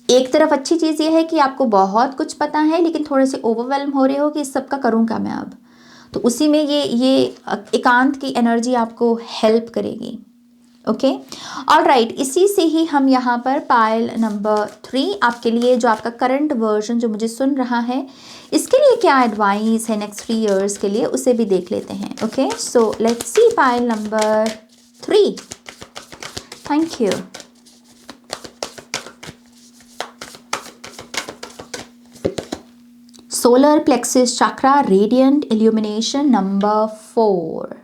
एक तरफ अच्छी चीज़ ये है कि आपको बहुत कुछ पता है, लेकिन थोड़े से ओवरवेल्म हो रहे हो कि इस सब का करूँ क्या मैं अब, तो उसी में ये एकांत की एनर्जी आपको हेल्प करेगी। ओके, ऑलराइट, इसी से ही हम यहाँ पर पाइल नंबर 3 आपके लिए, जो आपका करंट वर्जन जो मुझे सुन रहा है, इसके लिए क्या एडवाइस है नेक्स्ट 3 इयर्स के लिए, उसे भी देख लेते हैं। Okay, so let's see pile number 3। Thank you. Solar plexus chakra radiant illumination number 4।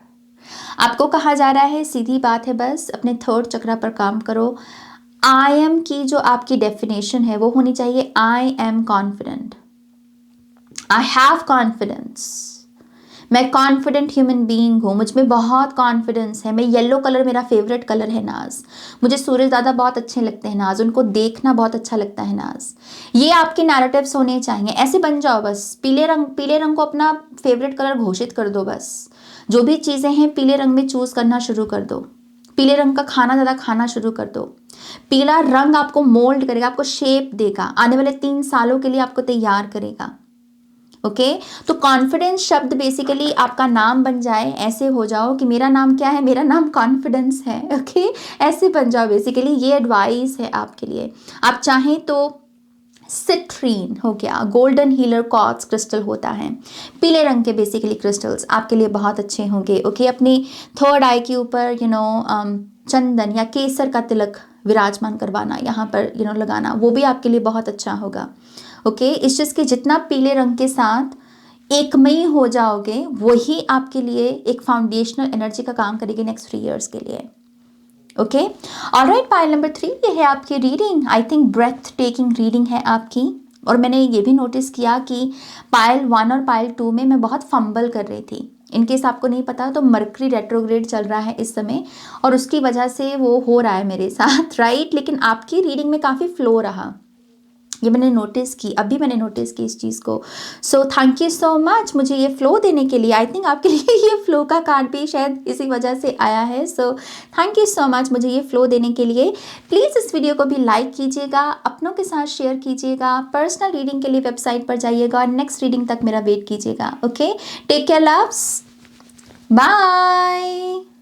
आपको कहा जा रहा है, सीधी बात है, बस अपने थर्ड चक्रा पर काम करो। आई एम की जो आपकी डेफिनेशन है वो होनी चाहिए I am confident, I have confidence, मैं कॉन्फिडेंट ह्यूमन बीइंग हूँ, मुझ में बहुत कॉन्फिडेंस है, मैं येलो कलर मेरा फेवरेट कलर है नाज, मुझे सूरज दादा बहुत अच्छे लगते हैं नाज, उनको देखना बहुत अच्छा लगता है नाज। ये आपके नैरेटिव्स होने चाहिए, ऐसे बन जाओ बस। पीले रंग को अपना फेवरेट कलर घोषित कर दो बस। जो भी चीज़ें हैं पीले रंग में चूज़ करना शुरू कर दो, पीले रंग का खाना ज़्यादा खाना शुरू कर दो। पीला रंग आपको मोल्ड करेगा, आपको शेप देगा, आने वाले 3 सालों के लिए आपको तैयार करेगा। ओके, तो कॉन्फिडेंस शब्द बेसिकली आपका नाम बन जाए, ऐसे हो जाओ कि मेरा नाम क्या है, मेरा नाम कॉन्फिडेंस है। ओके, ऐसे बन जाओ बेसिकली, ये एडवाइस है आपके लिए। आप चाहें तो सिट्रीन हो गया, गोल्डन हीलर क्वार्ट्ज क्रिस्टल होता है, पीले रंग के बेसिकली क्रिस्टल्स आपके लिए बहुत अच्छे होंगे। ओके, अपनी थर्ड आई के ऊपर चंदन या केसर का तिलक विराजमान करवाना, यहाँ पर लगाना, वो भी आपके लिए बहुत अच्छा होगा। ओके, इस चीज़ के जितना पीले रंग के साथ एकमई हो जाओगे, वही आपके लिए एक फाउंडेशनल एनर्जी का काम करेगी नेक्स्ट 3 इयर्स के लिए। ओके, ऑलराइट, पाइल नंबर 3 ये है आपकी reading. I think breathtaking reading है आपकी, और मैंने ये भी नोटिस किया कि पाइल 1 और पाइल 2 में मैं बहुत फंबल कर रही थी। इनकेस आपको नहीं पता तो मरकरी रेट्रोग्रेड चल रहा है इस समय, और उसकी वजह से वो हो रहा है मेरे साथ। राइट, लेकिन आपकी रीडिंग में काफ़ी फ्लो रहा, ये मैंने नोटिस की, अभी मैंने नोटिस की इस चीज़ को। So thank you so much मुझे ये फ्लो देने के लिए। आई थिंक आपके लिए ये फ्लो का कार्ड भी शायद इसी वजह से आया है। So thank you so much मुझे ये फ्लो देने के लिए। प्लीज़ इस वीडियो को भी लाइक कीजिएगा, अपनों के साथ शेयर कीजिएगा, पर्सनल रीडिंग के लिए वेबसाइट पर जाइएगा और नेक्स्ट रीडिंग तक मेरा वेट कीजिएगा। Okay, take care loves, bye.